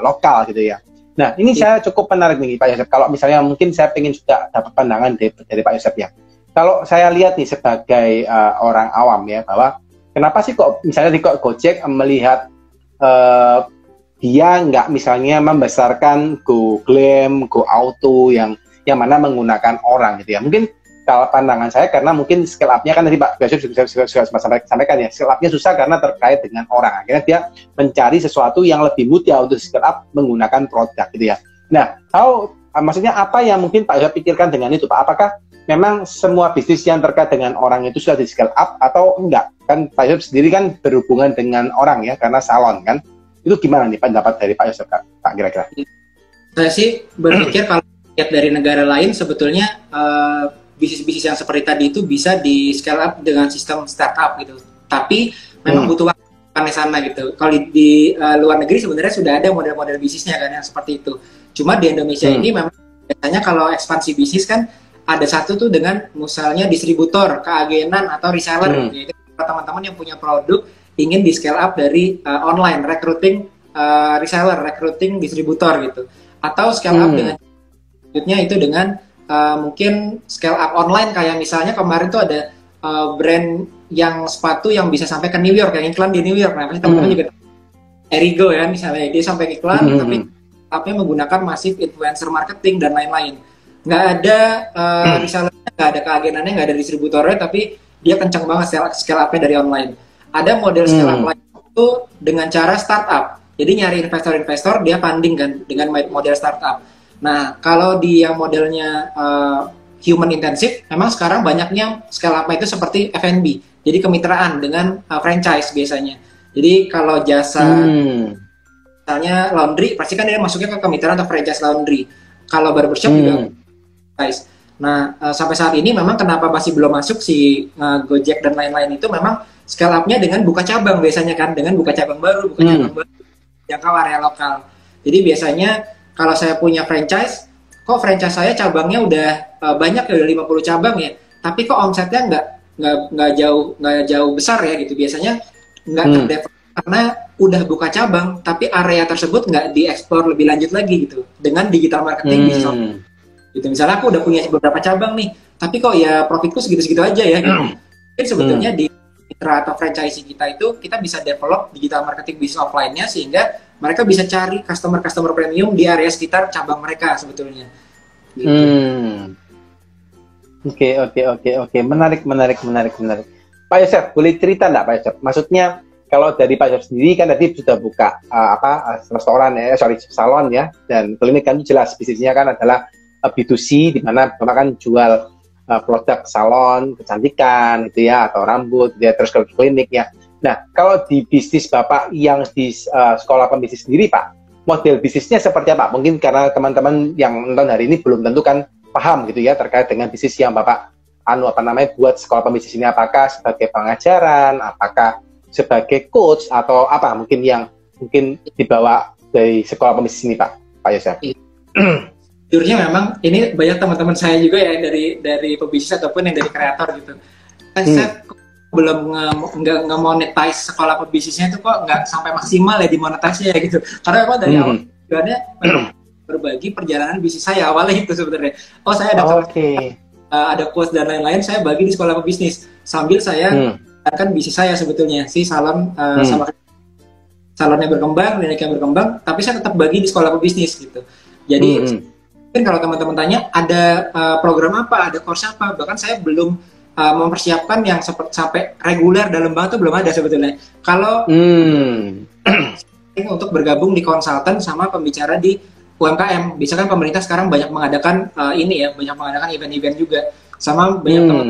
lokal gitu ya. Nah, ini saya cukup menarik nih Pak Yosef. Kalau misalnya mungkin saya ingin juga dapat pandangan dari Pak Yosef ya. Kalau saya lihat nih sebagai orang awam ya, bahwa kenapa sih kok misalnya di Gojek melihat dia nggak misalnya membesarkan Go Glam, Go Auto yang mana menggunakan orang gitu ya. Mungkin kalau pandangan saya karena mungkin scale up-nya kan tadi Pak Yosef juga sampaikan ya, scale up-nya susah karena terkait dengan orang. Akhirnya dia mencari sesuatu yang lebih mudah untuk scale up menggunakan produk gitu ya. Nah, maksudnya apa yang mungkin Pak Yosef pikirkan dengan itu Pak? Apakah memang semua bisnis yang terkait dengan orang itu sudah di scale up atau enggak? Kan Pak Yosef sendiri kan berhubungan dengan orang ya, karena salon kan. Itu gimana nih pendapat dari Pak Yosef Pak kira-kira? Saya sih berpikir kalau lihat dari negara lain sebetulnya bisnis-bisnis yang seperti tadi itu bisa di scale up dengan sistem startup gitu. Tapi memang butuh waktu ke sana gitu. Kalau di luar negeri sebenarnya sudah ada model-model bisnisnya kan yang seperti itu. Cuma di Indonesia ini memang biasanya kalau ekspansi bisnis kan ada satu tuh dengan misalnya distributor, keagenan atau reseller gitu. Jadi teman-teman yang punya produk ingin di scale up dari online, recruiting reseller, recruiting distributor gitu. Atau scale up dengan selanjutnya itu dengan mungkin scale up online kayak misalnya kemarin tuh ada brand yang sepatu yang bisa sampai ke New York, yang iklan di New York. Nah, pasti teman-teman juga Erigo ya misalnya, dia sampai iklan tapi menggunakan masif influencer marketing dan lain-lain. Nggak ada resellernya, nggak ada keagenannya, nggak ada distributornya, tapi dia kencang banget scale up-nya dari online. Ada model scale up lain itu dengan cara startup. Jadi nyari investor-investor, dia funding kan dengan model startup. Nah, kalau di yang modelnya human intensive, memang sekarang banyaknya scale up itu seperti F&B. Jadi kemitraan dengan franchise biasanya. Jadi kalau jasa misalnya laundry, pasti kan dia masuknya ke kemitraan atau franchise laundry. Kalau barbershop juga franchise. Nah, sampai saat ini memang kenapa masih belum masuk si Gojek dan lain-lain itu memang scale up-nya dengan buka cabang biasanya kan, dengan buka cabang baru, jangkau area lokal. Jadi biasanya kalau saya punya franchise, kok franchise saya cabangnya udah banyak ya, udah 50 cabang ya, tapi kok omsetnya nggak jauh besar ya gitu. Biasanya nggak terdevelop karena udah buka cabang, tapi area tersebut nggak dieksplor lebih lanjut lagi gitu dengan digital marketing bisa. Gitu. Misalnya aku udah punya beberapa cabang nih, tapi kok ya profitku segitu-segitu aja ya gitu. Mungkin sebetulnya di mitra atau franchise kita itu kita bisa develop digital marketing bisnis offline-nya sehingga mereka bisa cari customer premium di area sekitar cabang mereka sebetulnya. Gitu. Oke. Menarik. Pak Yosef, boleh cerita nggak Pak Yosef? Maksudnya kalau dari Pak Yosef sendiri kan tadi sudah buka restoran salon ya, dan klinik kan jelas bisnisnya kan adalah B2C, di mana Bapak kan jual produk salon, kecantikan gitu ya, atau rambut, dia terus ke klinik ya. Nah, kalau di bisnis Bapak yang di sekolah pembisnis sendiri Pak, model bisnisnya seperti apa? Mungkin karena teman-teman yang nonton hari ini belum tentu kan paham gitu ya terkait dengan bisnis yang Bapak buat sekolah pembisnis ini, apakah sebagai pengajaran, apakah sebagai coach atau apa mungkin yang dibawa dari sekolah pembisnis ini Pak Yosef? Jujurnya memang ini banyak teman-teman saya juga ya dari pebisnis ataupun yang dari kreator gitu. Saya belum nge-monetize sekolah pebisnisnya itu kok nggak sampai maksimal ya dimonetasi ya gitu. Karena memang dari awal tujuannya memang berbagi perjalanan bisnis saya awalnya itu sebenarnya. Oh saya ada ada course dan lain-lain, saya bagi di sekolah pebisnis sambil saya kan bisnis saya sebetulnya si salon sama salonnya berkembang, kliniknya berkembang, tapi saya tetap bagi di sekolah pebisnis gitu. Jadi mungkin kalau teman-teman tanya ada program apa, ada course apa, bahkan saya belum mempersiapkan yang sampai reguler dalam banget itu belum ada sebetulnya. Kalau untuk bergabung di konsultan sama pembicara di UMKM, bisa kan pemerintah sekarang banyak mengadakan banyak mengadakan event-event juga, sama banyak teman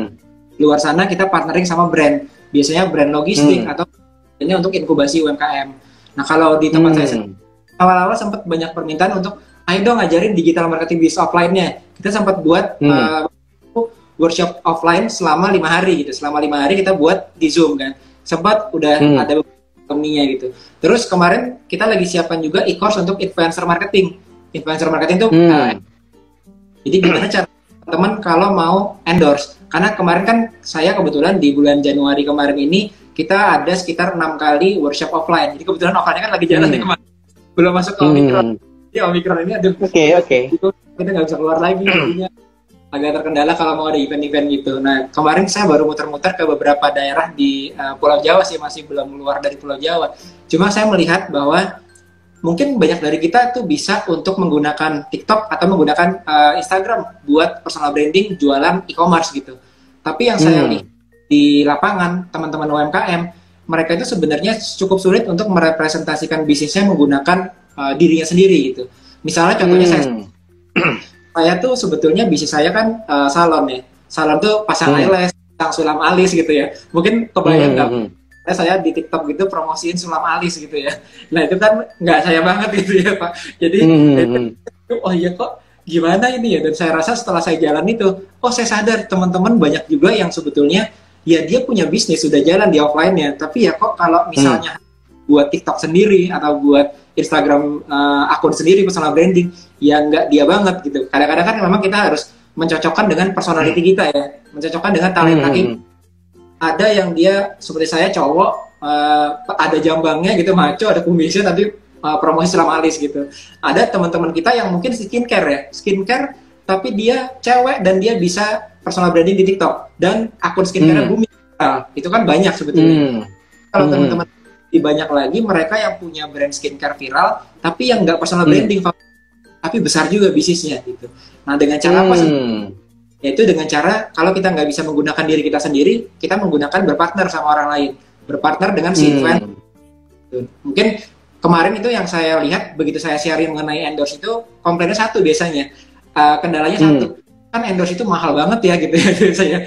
luar sana kita partnering sama brand, biasanya brand logistik atau ini untuk inkubasi UMKM. Nah kalau di tempat saya awal-awal sempat banyak permintaan untuk ayo dong ngajarin digital marketing bisnis offline-nya. Kita sempat buat workshop offline selama 5 hari gitu. Selama 5 hari kita buat di Zoom kan. Sempat udah ada beberapa company-nya gitu. Terus kemarin kita lagi siapkan juga e-course untuk influencer marketing. influencer marketing tuh jadi gimana cara teman kalau mau endorse? Karena kemarin kan saya kebetulan di bulan Januari kemarin ini kita ada sekitar 6 kali workshop offline. Jadi kebetulan offline kan lagi jalan nih kemarin. Belum masuk ke Omikron. Jadi Omikron ini ada itu kita nggak bisa keluar lagi. Jadinya agak terkendala kalau mau ada event-event gitu. Nah, kemarin saya baru muter-muter ke beberapa daerah di Pulau Jawa sih, masih belum keluar dari Pulau Jawa. Cuma saya melihat bahwa mungkin banyak dari kita tuh bisa untuk menggunakan TikTok atau menggunakan Instagram buat personal branding, jualan e-commerce gitu. Tapi yang saya lihat di lapangan, teman-teman UMKM, mereka itu sebenarnya cukup sulit untuk merepresentasikan bisnisnya menggunakan dirinya sendiri gitu. Misalnya contohnya saya tuh sebetulnya bisnis saya kan salon ya. Salon tuh pasang eyelash, pasang sulam alis gitu ya. Mungkin kebayang nggak? Saya di TikTok gitu promosiin sulam alis gitu ya. Nah itu kan nggak saya banget gitu ya Pak. Jadi oh iya kok gimana ini ya. Dan saya rasa setelah saya jalan itu, oh saya sadar teman-teman banyak juga yang sebetulnya ya dia punya bisnis sudah jalan di offline-nya. Tapi ya kok kalau misalnya buat TikTok sendiri atau buat Instagram akun sendiri personal branding ya nggak dia banget gitu. Kadang-kadang kan memang kita harus mencocokkan dengan personality kita ya, mencocokkan dengan talenta kita. Ada yang dia seperti saya cowok, ada jambangnya gitu, maco, ada kumisnya, tapi promosi selama alis gitu. Ada teman-teman kita yang mungkin skincare, tapi dia cewek dan dia bisa personal branding di TikTok dan akun skincare booming. Itu kan banyak sebetulnya. Kalau teman-teman banyak lagi mereka yang punya brand skincare viral, tapi yang nggak personal branding, tapi besar juga bisnisnya gitu. Nah dengan cara apa sih? Yaitu dengan cara kalau kita nggak bisa menggunakan diri kita sendiri, kita menggunakan berpartner sama orang lain, berpartner dengan si influencer. Mungkin kemarin itu yang saya lihat begitu saya sharing mengenai endorse itu komplainnya satu biasanya, kendalanya satu, kan endorse itu mahal banget ya gitu ya biasanya.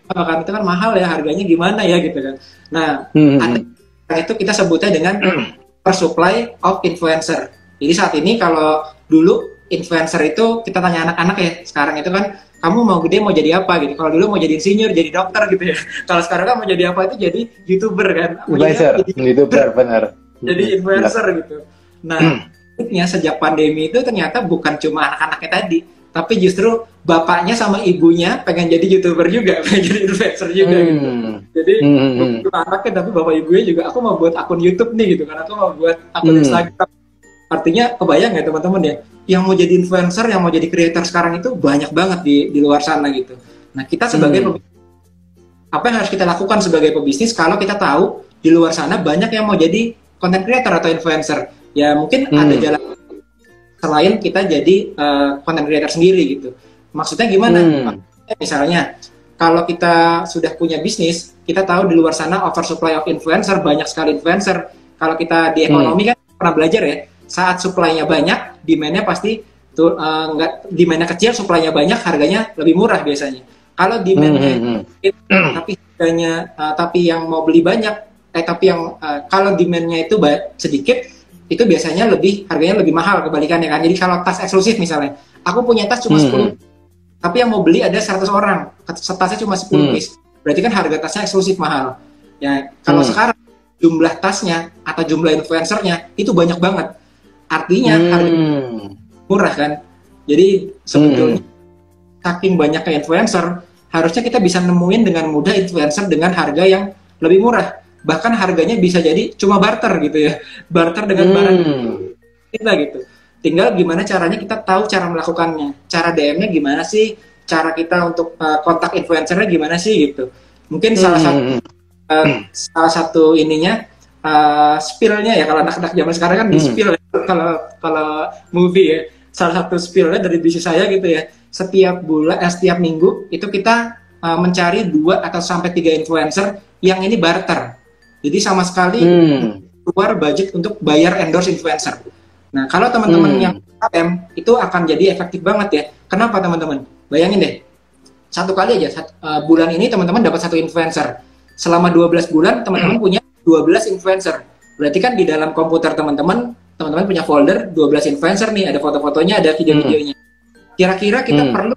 Kan itu kan mahal ya, harganya gimana ya gitu kan. Nah itu kita sebutnya dengan supply of influencer. Jadi saat ini kalau dulu influencer itu kita tanya anak-anak ya, sekarang itu kan kamu mau gede mau jadi apa gitu. Kalau dulu mau jadi insinyur, jadi dokter gitu ya. Kalau sekarang kan mau jadi apa itu jadi YouTuber kan. YouTuber benar. Jadi influencer gitu. Nah, sejak pandemi itu ternyata bukan cuma anak-anaknya tadi, tapi justru bapaknya sama ibunya pengen jadi YouTuber juga, pengen jadi influencer juga gitu. Jadi bukan anaknya tapi bapak ibunya juga, aku mau buat akun YouTube nih gitu kan, aku mau buat akun Instagram. Artinya kebayang ya teman-teman ya, yang mau jadi influencer, yang mau jadi creator sekarang itu banyak banget di luar sana gitu. Nah kita sebagai pebisnis, apa yang harus kita lakukan sebagai pebisnis kalau kita tahu di luar sana banyak yang mau jadi content creator atau influencer? Ya mungkin ada jalan selain kita jadi content creator sendiri gitu. Maksudnya gimana? Misalnya kalau kita sudah punya bisnis, kita tahu di luar sana oversupply of influencer, banyak sekali influencer. Kalau kita di ekonomi kan pernah belajar ya, saat supply-nya banyak, demand-nya pasti demand-nya kecil, supply-nya banyak, harganya lebih murah biasanya. Kalau demand-nya tapi harganya tapi yang mau beli banyak, tapi yang kalau demand-nya itu sedikit, itu biasanya harganya lebih mahal kebalikannya kan. Jadi kalau tas eksklusif misalnya, aku punya tas cuma 10, tapi yang mau beli ada 100 orang, tasnya cuma 10 piece. Berarti kan harga tasnya eksklusif mahal. Ya, kalau sekarang jumlah tasnya atau jumlah influencernya itu banyak banget. Artinya harga murah kan. Jadi sebetulnya saking banyaknya influencer, harusnya kita bisa nemuin dengan mudah influencer dengan harga yang lebih murah. Bahkan harganya bisa jadi cuma barter gitu ya. Barter dengan barang kita gitu. Tinggal gimana caranya kita tahu cara melakukannya. Cara DM-nya gimana sih? Cara kita untuk kontak influencernya gimana sih gitu. Mungkin salah satu ininya spill-nya ya, kalau anak-anak zaman sekarang kan di spill ya, kalau movie ya, salah satu spill-nya dari bisnis saya gitu ya, setiap minggu itu kita mencari 2 atau sampai 3 influencer yang ini barter, jadi sama sekali keluar budget untuk bayar endorse influencer. Nah kalau teman-teman yang UMKM itu akan jadi efektif banget ya. Kenapa teman-teman? Bayangin deh, satu kali aja bulan ini teman-teman dapat 1 influencer, selama 12 bulan teman-teman punya 12 influencer. Berarti kan di dalam komputer teman-teman punya folder 12 influencer nih, ada foto-fotonya, ada video-videonya. Kira-kira kita perlu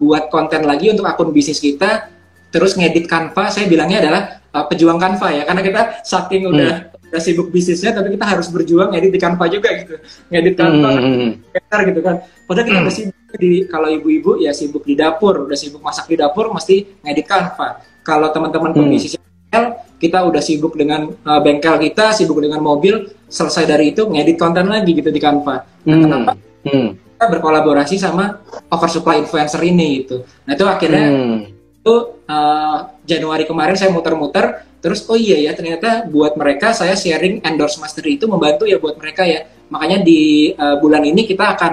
buat konten lagi untuk akun bisnis kita, terus ngedit Canva, saya bilangnya adalah pejuang Canva ya, karena kita saking udah udah sibuk bisnisnya, tapi kita harus berjuang ngedit di Canva juga gitu, ngedit Canva gitu kan. Padahal kita udah sibuk kalau ibu-ibu ya sibuk di dapur, udah sibuk masak di dapur, mesti ngedit Canva. Kalau teman-teman pebisnis kita udah sibuk dengan bengkel kita, sibuk dengan mobil, selesai dari itu ngedit konten lagi gitu di Canva. Nah, kenapa? Kita berkolaborasi sama oversupply influencer ini gitu. Nah itu akhirnya itu Januari kemarin saya muter-muter, terus oh iya ya ternyata buat mereka saya sharing endorse mastery itu membantu ya buat mereka ya. Makanya di bulan ini kita akan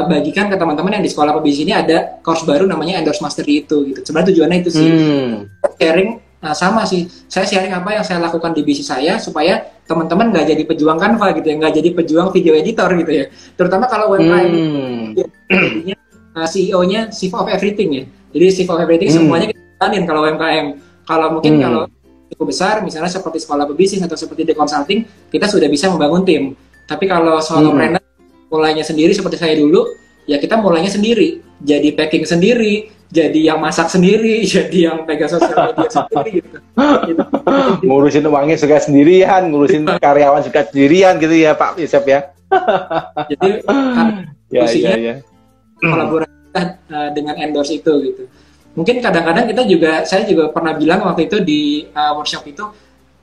bagikan ke teman-teman yang di sekolah pebisnis ini ada course baru namanya endorse mastery itu gitu. Sebenarnya tujuannya itu sih sharing. Sama sih, saya sharing apa yang saya lakukan di bisnis saya supaya teman-teman nggak jadi pejuang Canva gitu ya, nggak jadi pejuang video editor gitu ya. Terutama kalau UMKM CEO-nya chief of everything ya. Jadi chief of everything semuanya kita jalanin kalau UMKM. Kalau mungkin kalau cukup besar, misalnya seperti sekolah pebisnis atau seperti The Consulting, kita sudah bisa membangun tim. Tapi kalau solopreneur mulainya sendiri seperti saya dulu, ya kita mulainya sendiri, jadi packing sendiri, jadi yang masak sendiri, jadi yang pegang sosial media sendiri gitu. Ngurusin uangnya juga sendirian, ngurusin karyawan juga sendirian gitu ya Pak Yosef ya. Jadi ya. Kolaborasi dengan endorse itu gitu. Mungkin kadang-kadang saya juga pernah bilang waktu itu di workshop itu,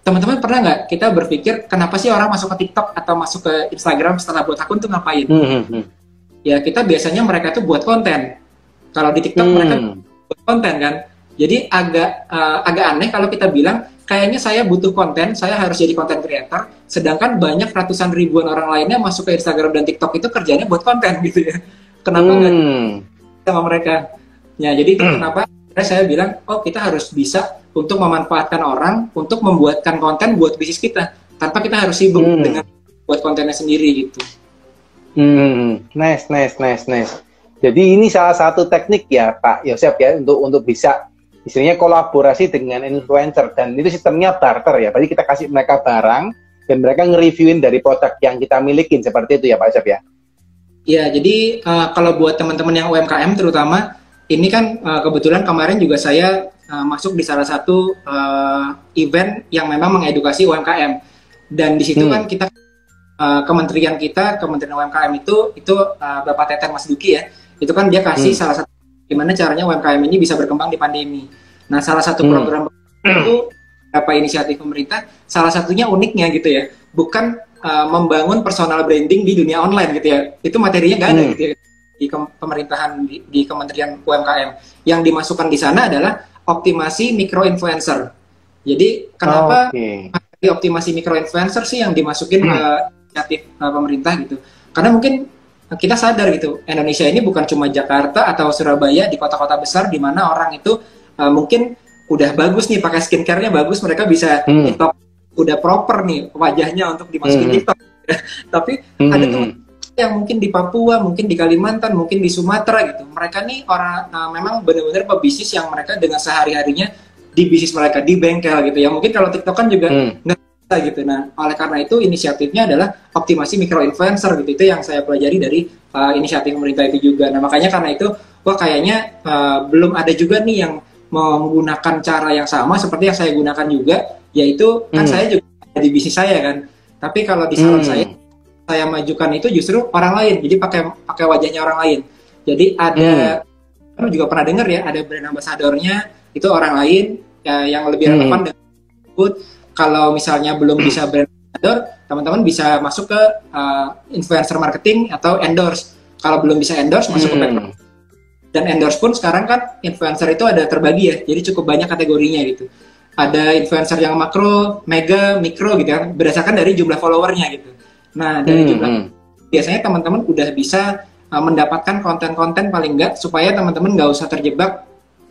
teman-teman pernah nggak kita berpikir kenapa sih orang masuk ke TikTok atau masuk ke Instagram setelah buat akun tuh ngapain? Ya kita biasanya mereka tuh buat konten. Kalau di TikTok mereka buat konten kan, jadi agak aneh kalau kita bilang kayaknya saya butuh konten, saya harus jadi konten creator, sedangkan banyak ratusan ribuan orang lainnya masuk ke Instagram dan TikTok itu kerjanya buat konten gitu ya. Kenapa nggak sama mereka? Ya jadi itu kenapa saya bilang, oh kita harus bisa untuk memanfaatkan orang untuk membuatkan konten buat bisnis kita, tanpa kita harus sibuk dengan buat kontennya sendiri gitu. Nice. Jadi ini salah satu teknik ya Pak Yosef ya untuk bisa istilahnya kolaborasi dengan influencer, dan itu sistemnya barter ya. Berarti kita kasih mereka barang dan mereka nge-reviewin dari produk yang kita milikin, seperti itu ya Pak Yosef ya. Iya, jadi kalau buat teman-teman yang UMKM terutama, ini kan kebetulan kemarin juga saya masuk di salah satu event yang memang mengedukasi UMKM, dan di situ kan kita Kementerian UMKM itu Bapak Teten Mas Duki ya, itu kan dia kasih salah satu gimana caranya UMKM ini bisa berkembang di pandemi. Nah salah satu program itu beberapa inisiatif pemerintah, salah satunya uniknya gitu ya, bukan membangun personal branding di dunia online gitu ya, itu materinya nggak ada gitu ya di pemerintahan di Kementerian UMKM. Yang dimasukkan di sana adalah optimasi mikro influencer. Jadi kenapa optimasi mikro influencer sih yang dimasukin ke inisiatif pemerintah gitu? Karena mungkin kita sadar gitu, Indonesia ini bukan cuma Jakarta atau Surabaya, di kota-kota besar di mana orang itu mungkin udah bagus nih pakai skincare-nya bagus, mereka bisa TikTok udah proper nih wajahnya untuk dimasukin TikTok. Tapi ada teman yang mungkin di Papua, mungkin di Kalimantan, mungkin di Sumatera gitu. Mereka nih orang memang benar-benar pebisnis yang mereka dengan sehari-harinya di bisnis mereka di bengkel gitu ya. Mungkin kalau TikTok kan juga nggak bisa gitu. Nah, oleh karena itu inisiatifnya adalah optimasi micro influencer gitu. Itu yang saya pelajari dari inisiatif pemerintah itu juga. Nah, makanya karena itu wah kayaknya belum ada juga nih yang menggunakan cara yang sama seperti yang saya gunakan juga, yaitu kan saya juga di bisnis saya kan. Tapi kalau di salon saya majukan itu justru orang lain. Jadi pakai wajahnya orang lain. Jadi ada kamu juga pernah dengar ya, ada brand ambassador-nya itu orang lain yang lebih relevan dengan tersebut. Kalau misalnya belum bisa brand ambassador, teman-teman bisa masuk ke influencer marketing atau endorse. Kalau belum bisa endorse, masuk ke paid. Dan endorse pun sekarang kan influencer itu ada terbagi ya, jadi cukup banyak kategorinya gitu. Ada influencer yang makro, mega, mikro gitu kan, berdasarkan dari jumlah followernya gitu. Nah dari jumlah, biasanya teman-teman udah bisa mendapatkan konten-konten paling enggak, supaya teman-teman nggak usah terjebak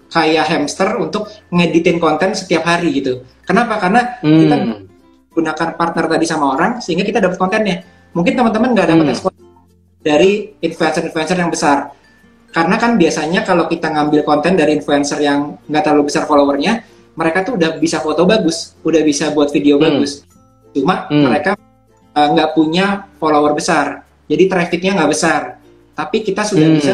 kayak hamster untuk ngeditin konten setiap hari gitu. Kenapa? Karena kita gunakan partner tadi sama orang, sehingga kita dapat kontennya. Mungkin teman-teman nggak dapat exposure dari influencer-influencer yang besar. Karena kan biasanya kalau kita ngambil konten dari influencer yang nggak terlalu besar followernya, mereka tuh udah bisa foto bagus, udah bisa buat video bagus. Cuma mereka nggak punya follower besar, jadi trafficnya nggak besar. Tapi kita sudah bisa,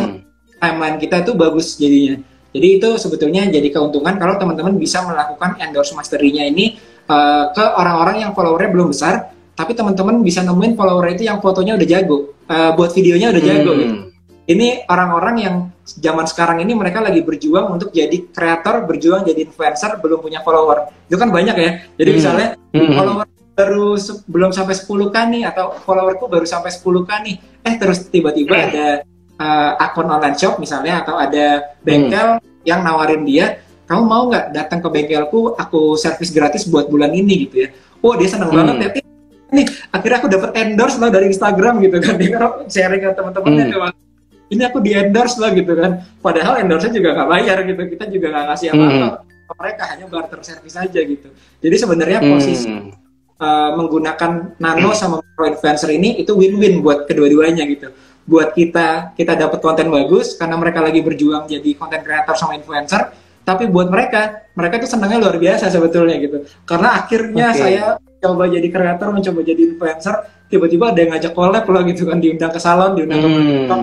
timeline kita tuh bagus jadinya. Jadi itu sebetulnya jadi keuntungan kalau teman-teman bisa melakukan endorse mastery-nya ini ke orang-orang yang followernya belum besar, tapi teman-teman bisa nemuin follower itu yang fotonya udah jago, buat videonya udah jago gitu. Ini orang-orang yang zaman sekarang ini mereka lagi berjuang untuk jadi kreator, berjuang jadi influencer, belum punya follower. Itu kan banyak ya. Jadi misalnya follower baru belum sampai 10k nih, atau followerku baru sampai 10k nih. Terus tiba-tiba ada akun online shop misalnya, atau ada bengkel yang nawarin dia, kamu mau nggak datang ke bengkelku, aku servis gratis buat bulan ini gitu ya. Oh, dia seneng banget ya. Nih, akhirnya aku dapat endorse loh dari Instagram gitu kan. Dia sharing ke teman-temannya, ini aku di endorse lah gitu kan, padahal endorse-nya juga nggak bayar gitu, kita juga nggak ngasih apa-apa, mereka hanya barter service aja gitu. Jadi sebenarnya posisi menggunakan nano sama micro influencer ini itu win-win buat kedua-duanya gitu. Buat kita dapat konten bagus karena mereka lagi berjuang jadi konten creator sama influencer, tapi buat mereka tuh senangnya luar biasa sebetulnya gitu, karena akhirnya saya coba jadi kreator, mencoba jadi influencer, tiba-tiba ada yang ngajak collab lah gitu kan, diundang ke salon, diundang ke TikTok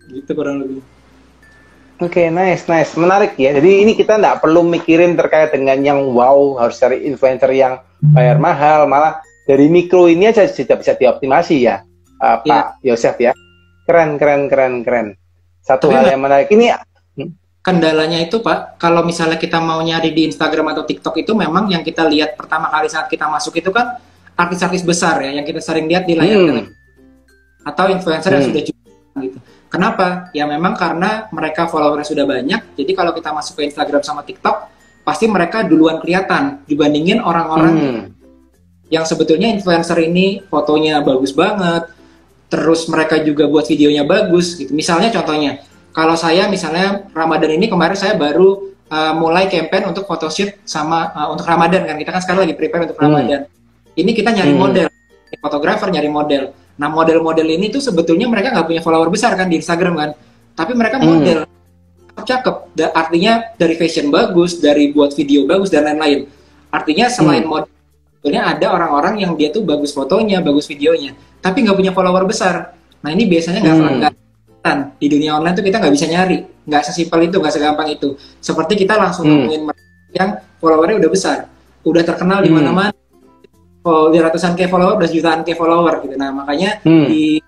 gitu kurang lebih. Oke, nice. Menarik ya. Jadi ini kita nggak perlu mikirin terkait dengan yang wow, harus cari influencer yang bayar mahal. Malah dari mikro ini aja sudah bisa dioptimasi ya, Pak Yosef ya. Keren. Satu hal yang menarik ini. Kendalanya itu Pak, kalau misalnya kita mau nyari di Instagram atau TikTok itu memang yang kita lihat pertama kali saat kita masuk itu kan artis-artis besar ya, yang kita sering lihat di layar televisi. Atau influencer yang sudah cukup gitu. Kenapa? Ya memang karena mereka followernya sudah banyak, jadi kalau kita masuk ke Instagram sama TikTok, pasti mereka duluan kelihatan dibandingin orang-orang yang sebetulnya influencer ini fotonya bagus banget, terus mereka juga buat videonya bagus gitu. Misalnya contohnya, kalau saya misalnya Ramadan ini kemarin saya baru mulai campaign untuk photoshoot sama untuk Ramadan kan, kita kan sekarang lagi prepare untuk Ramadan. Ini kita nyari model, fotografer nyari model. Nah model-model ini tuh sebetulnya mereka nggak punya follower besar kan di Instagram kan, tapi mereka model cakep, artinya dari fashion bagus, dari buat video bagus dan lain-lain. Artinya selain model, sebetulnya ada orang-orang yang dia tuh bagus fotonya, bagus videonya, tapi nggak punya follower besar. Nah ini biasanya nggak di dunia online tuh kita nggak bisa nyari, nggak sesimpel itu, nggak segampang itu. Seperti kita langsung nemuin yang followernya udah besar, udah terkenal di mana-mana. Di ratusan K follower, udah jutaan K follower gitu. Nah makanya di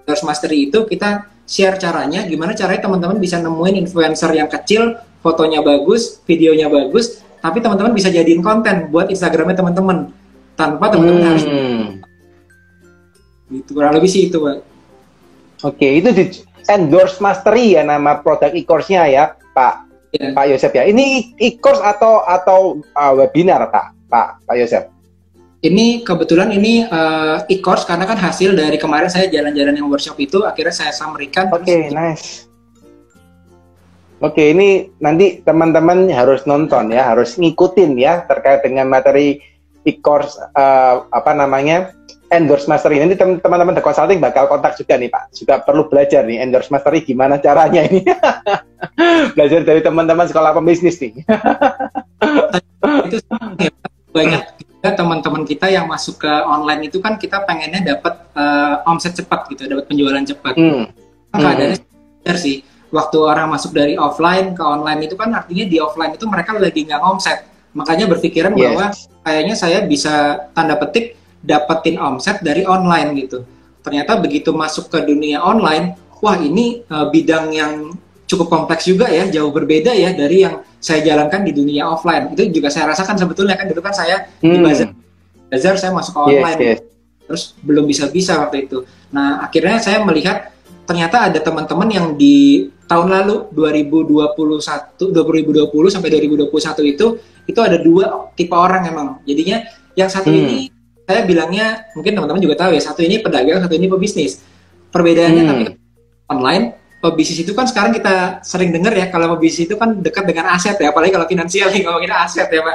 Endorse Mastery itu kita share caranya, gimana caranya teman-teman bisa nemuin influencer yang kecil, fotonya bagus, videonya bagus, tapi teman-teman bisa jadiin konten buat Instagramnya teman-teman tanpa teman-teman harus gitu, kurang lebih sih itu Pak. Oke, itu di Endorse Mastery ya nama produk e-course-nya ya Pak Yosef ya. Ini e-course atau webinar Pak Yosef? Ini kebetulan ini e-course karena kan hasil dari kemarin saya jalan-jalan yang workshop itu, akhirnya saya summary-kan. Oke, nice. Oke, ini nanti teman-teman harus nonton ya, harus ngikutin ya terkait dengan materi e-course Endorse Mastery. Nanti teman-teman The Consulting bakal kontak juga nih Pak. Juga perlu belajar nih Endorse Mastery gimana caranya ini. Belajar dari teman-teman sekolah pembisnis nih. Itu banyak teman-teman kita yang masuk ke online itu kan kita pengennya dapat omset cepat gitu, dapat penjualan cepat. Keadaannya sih, waktu orang masuk dari offline ke online itu kan artinya di offline itu mereka lagi nggak omset, makanya berpikiran bahwa kayaknya saya bisa tanda petik dapetin omset dari online gitu. Ternyata begitu masuk ke dunia online, wah ini bidang yang cukup kompleks juga ya, jauh berbeda ya dari yang saya jalankan di dunia offline. Itu juga saya rasakan sebetulnya kan, dulu kan saya di bazar saya masuk ke online, terus belum bisa waktu itu. Nah akhirnya saya melihat ternyata ada teman-teman yang di tahun lalu 2020 sampai 2021 itu ada dua tipe orang emang. Jadinya yang satu ini saya bilangnya, mungkin teman-teman juga tahu ya, satu ini pedagang, satu ini pebisnis. Perbedaannya tapi online, pebisnis itu kan sekarang kita sering dengar ya, kalau pebisnis itu kan dekat dengan aset ya, apalagi kalau finansial nih, ngomongin aset ya Pak.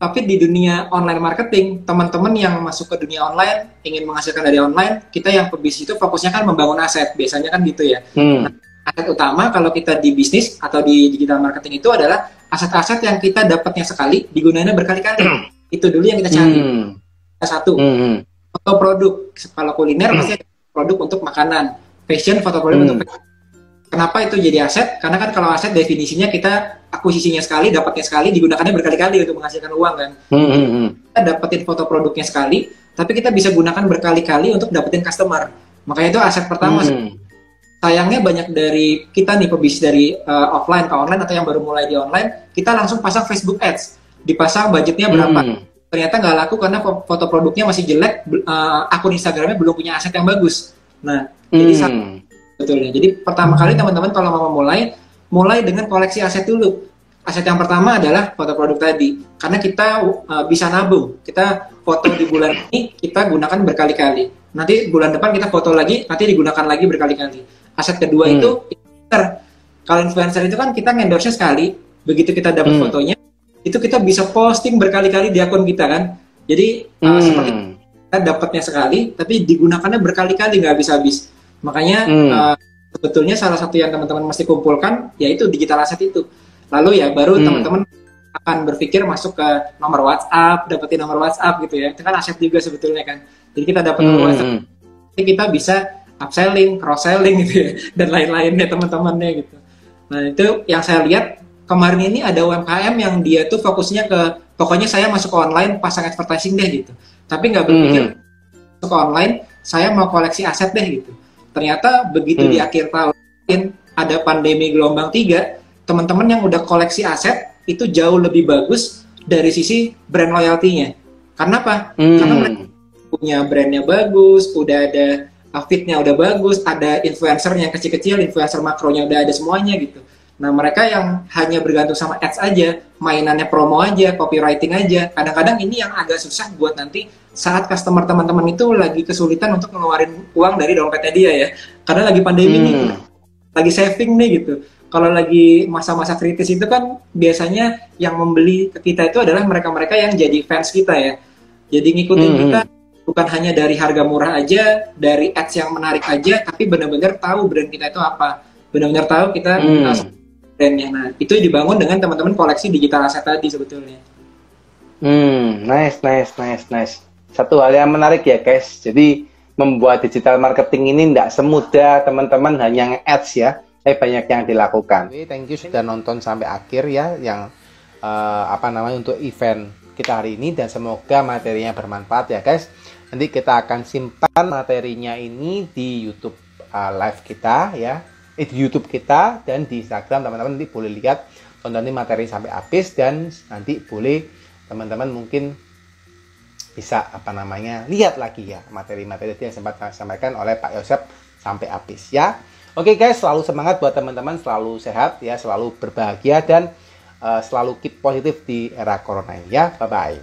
Tapi di dunia online marketing, teman-teman yang masuk ke dunia online, ingin menghasilkan dari online, kita yang pebisnis itu fokusnya kan membangun aset, biasanya kan gitu ya. Nah, aset utama kalau kita di bisnis atau di digital marketing itu adalah aset-aset yang kita dapatnya sekali, digunakannya berkali-kali. Itu dulu yang kita cari. Satu, foto produk. Kalau kuliner pasti ada produk untuk makanan, fashion, foto produk untuk fashion. Kenapa itu jadi aset? Karena kan kalau aset definisinya kita akuisisinya sekali, dapatnya sekali, digunakannya berkali-kali untuk menghasilkan uang kan. Kita dapetin foto produknya sekali, tapi kita bisa gunakan berkali-kali untuk dapetin customer. Makanya itu aset pertama. Sayangnya banyak dari kita nih pebisnis dari offline ke online atau yang baru mulai di online, kita langsung pasang Facebook Ads, dipasang budgetnya berapa. Ternyata nggak laku karena foto produknya masih jelek, akun Instagramnya belum punya aset yang bagus. Nah, jadi betulnya. Jadi pertama kali teman-teman kalau mau mulai dengan koleksi aset dulu. Aset yang pertama adalah foto produk tadi, karena kita bisa nabung. Kita foto di bulan ini kita gunakan berkali-kali. Nanti bulan depan kita foto lagi, nanti digunakan lagi berkali-kali. Aset kedua itu influencer. Kalau influencer itu kan kita endorse sekali, begitu kita dapat fotonya, itu kita bisa posting berkali-kali di akun kita kan. Jadi seperti kita dapatnya sekali, tapi digunakannya berkali-kali nggak habis-habis. Makanya sebetulnya salah satu yang teman-teman mesti kumpulkan yaitu digital asset itu. Lalu ya baru teman-teman akan berpikir masuk ke nomor WhatsApp, dapetin nomor WhatsApp gitu ya. Itu kan aset juga sebetulnya kan. Jadi kita dapat nomor WhatsApp, jadi kita bisa upselling, cross-selling gitu ya, dan lain-lainnya teman-temannya gitu. Nah itu yang saya lihat kemarin ini ada UMKM yang dia tuh fokusnya ke pokoknya saya masuk ke online pasang advertising deh gitu. Tapi nggak berpikir masuk ke online saya mau koleksi aset deh gitu. Ternyata begitu di akhir tahun ada pandemi gelombang 3, teman-teman yang udah koleksi aset itu jauh lebih bagus dari sisi brand loyalty-nya. Karena apa? Karena mereka punya brandnya bagus, udah ada feed-nya udah bagus, ada influencer-nya kecil-kecil, influencer makronya udah ada semuanya gitu. Nah mereka yang hanya bergantung sama ads aja, mainannya promo aja, copywriting aja, kadang-kadang ini yang agak susah buat nanti saat customer teman-teman itu lagi kesulitan untuk ngeluarin uang dari dompetnya dia ya, karena lagi pandemi nih, lagi saving nih gitu. Kalau lagi masa-masa kritis itu kan biasanya yang membeli ke kita itu adalah mereka-mereka yang jadi fans kita ya, jadi ngikutin kita bukan hanya dari harga murah aja, dari ads yang menarik aja, tapi benar-benar tahu brand kita itu apa, benar-benar tahu kita brandnya. Nah, itu dibangun dengan teman-teman koleksi digital aset tadi sebetulnya. Nice. Satu hal yang menarik ya guys, jadi membuat digital marketing ini tidak semudah teman-teman hanya nge-ads ya, tapi banyak yang dilakukan. Thank you sudah nonton sampai akhir ya, yang untuk event kita hari ini, dan semoga materinya bermanfaat ya guys. Nanti kita akan simpan materinya ini di YouTube live kita ya, di YouTube kita dan di Instagram. Teman-teman nanti boleh lihat, tontonin materi sampai habis, dan nanti boleh teman-teman mungkin bisa lihat lagi ya materi-materi yang sempat disampaikan oleh Pak Yosep sampai habis ya. Oke guys, selalu semangat buat teman-teman, selalu sehat ya, selalu berbahagia, dan selalu keep positif di era corona ini ya. Bye bye.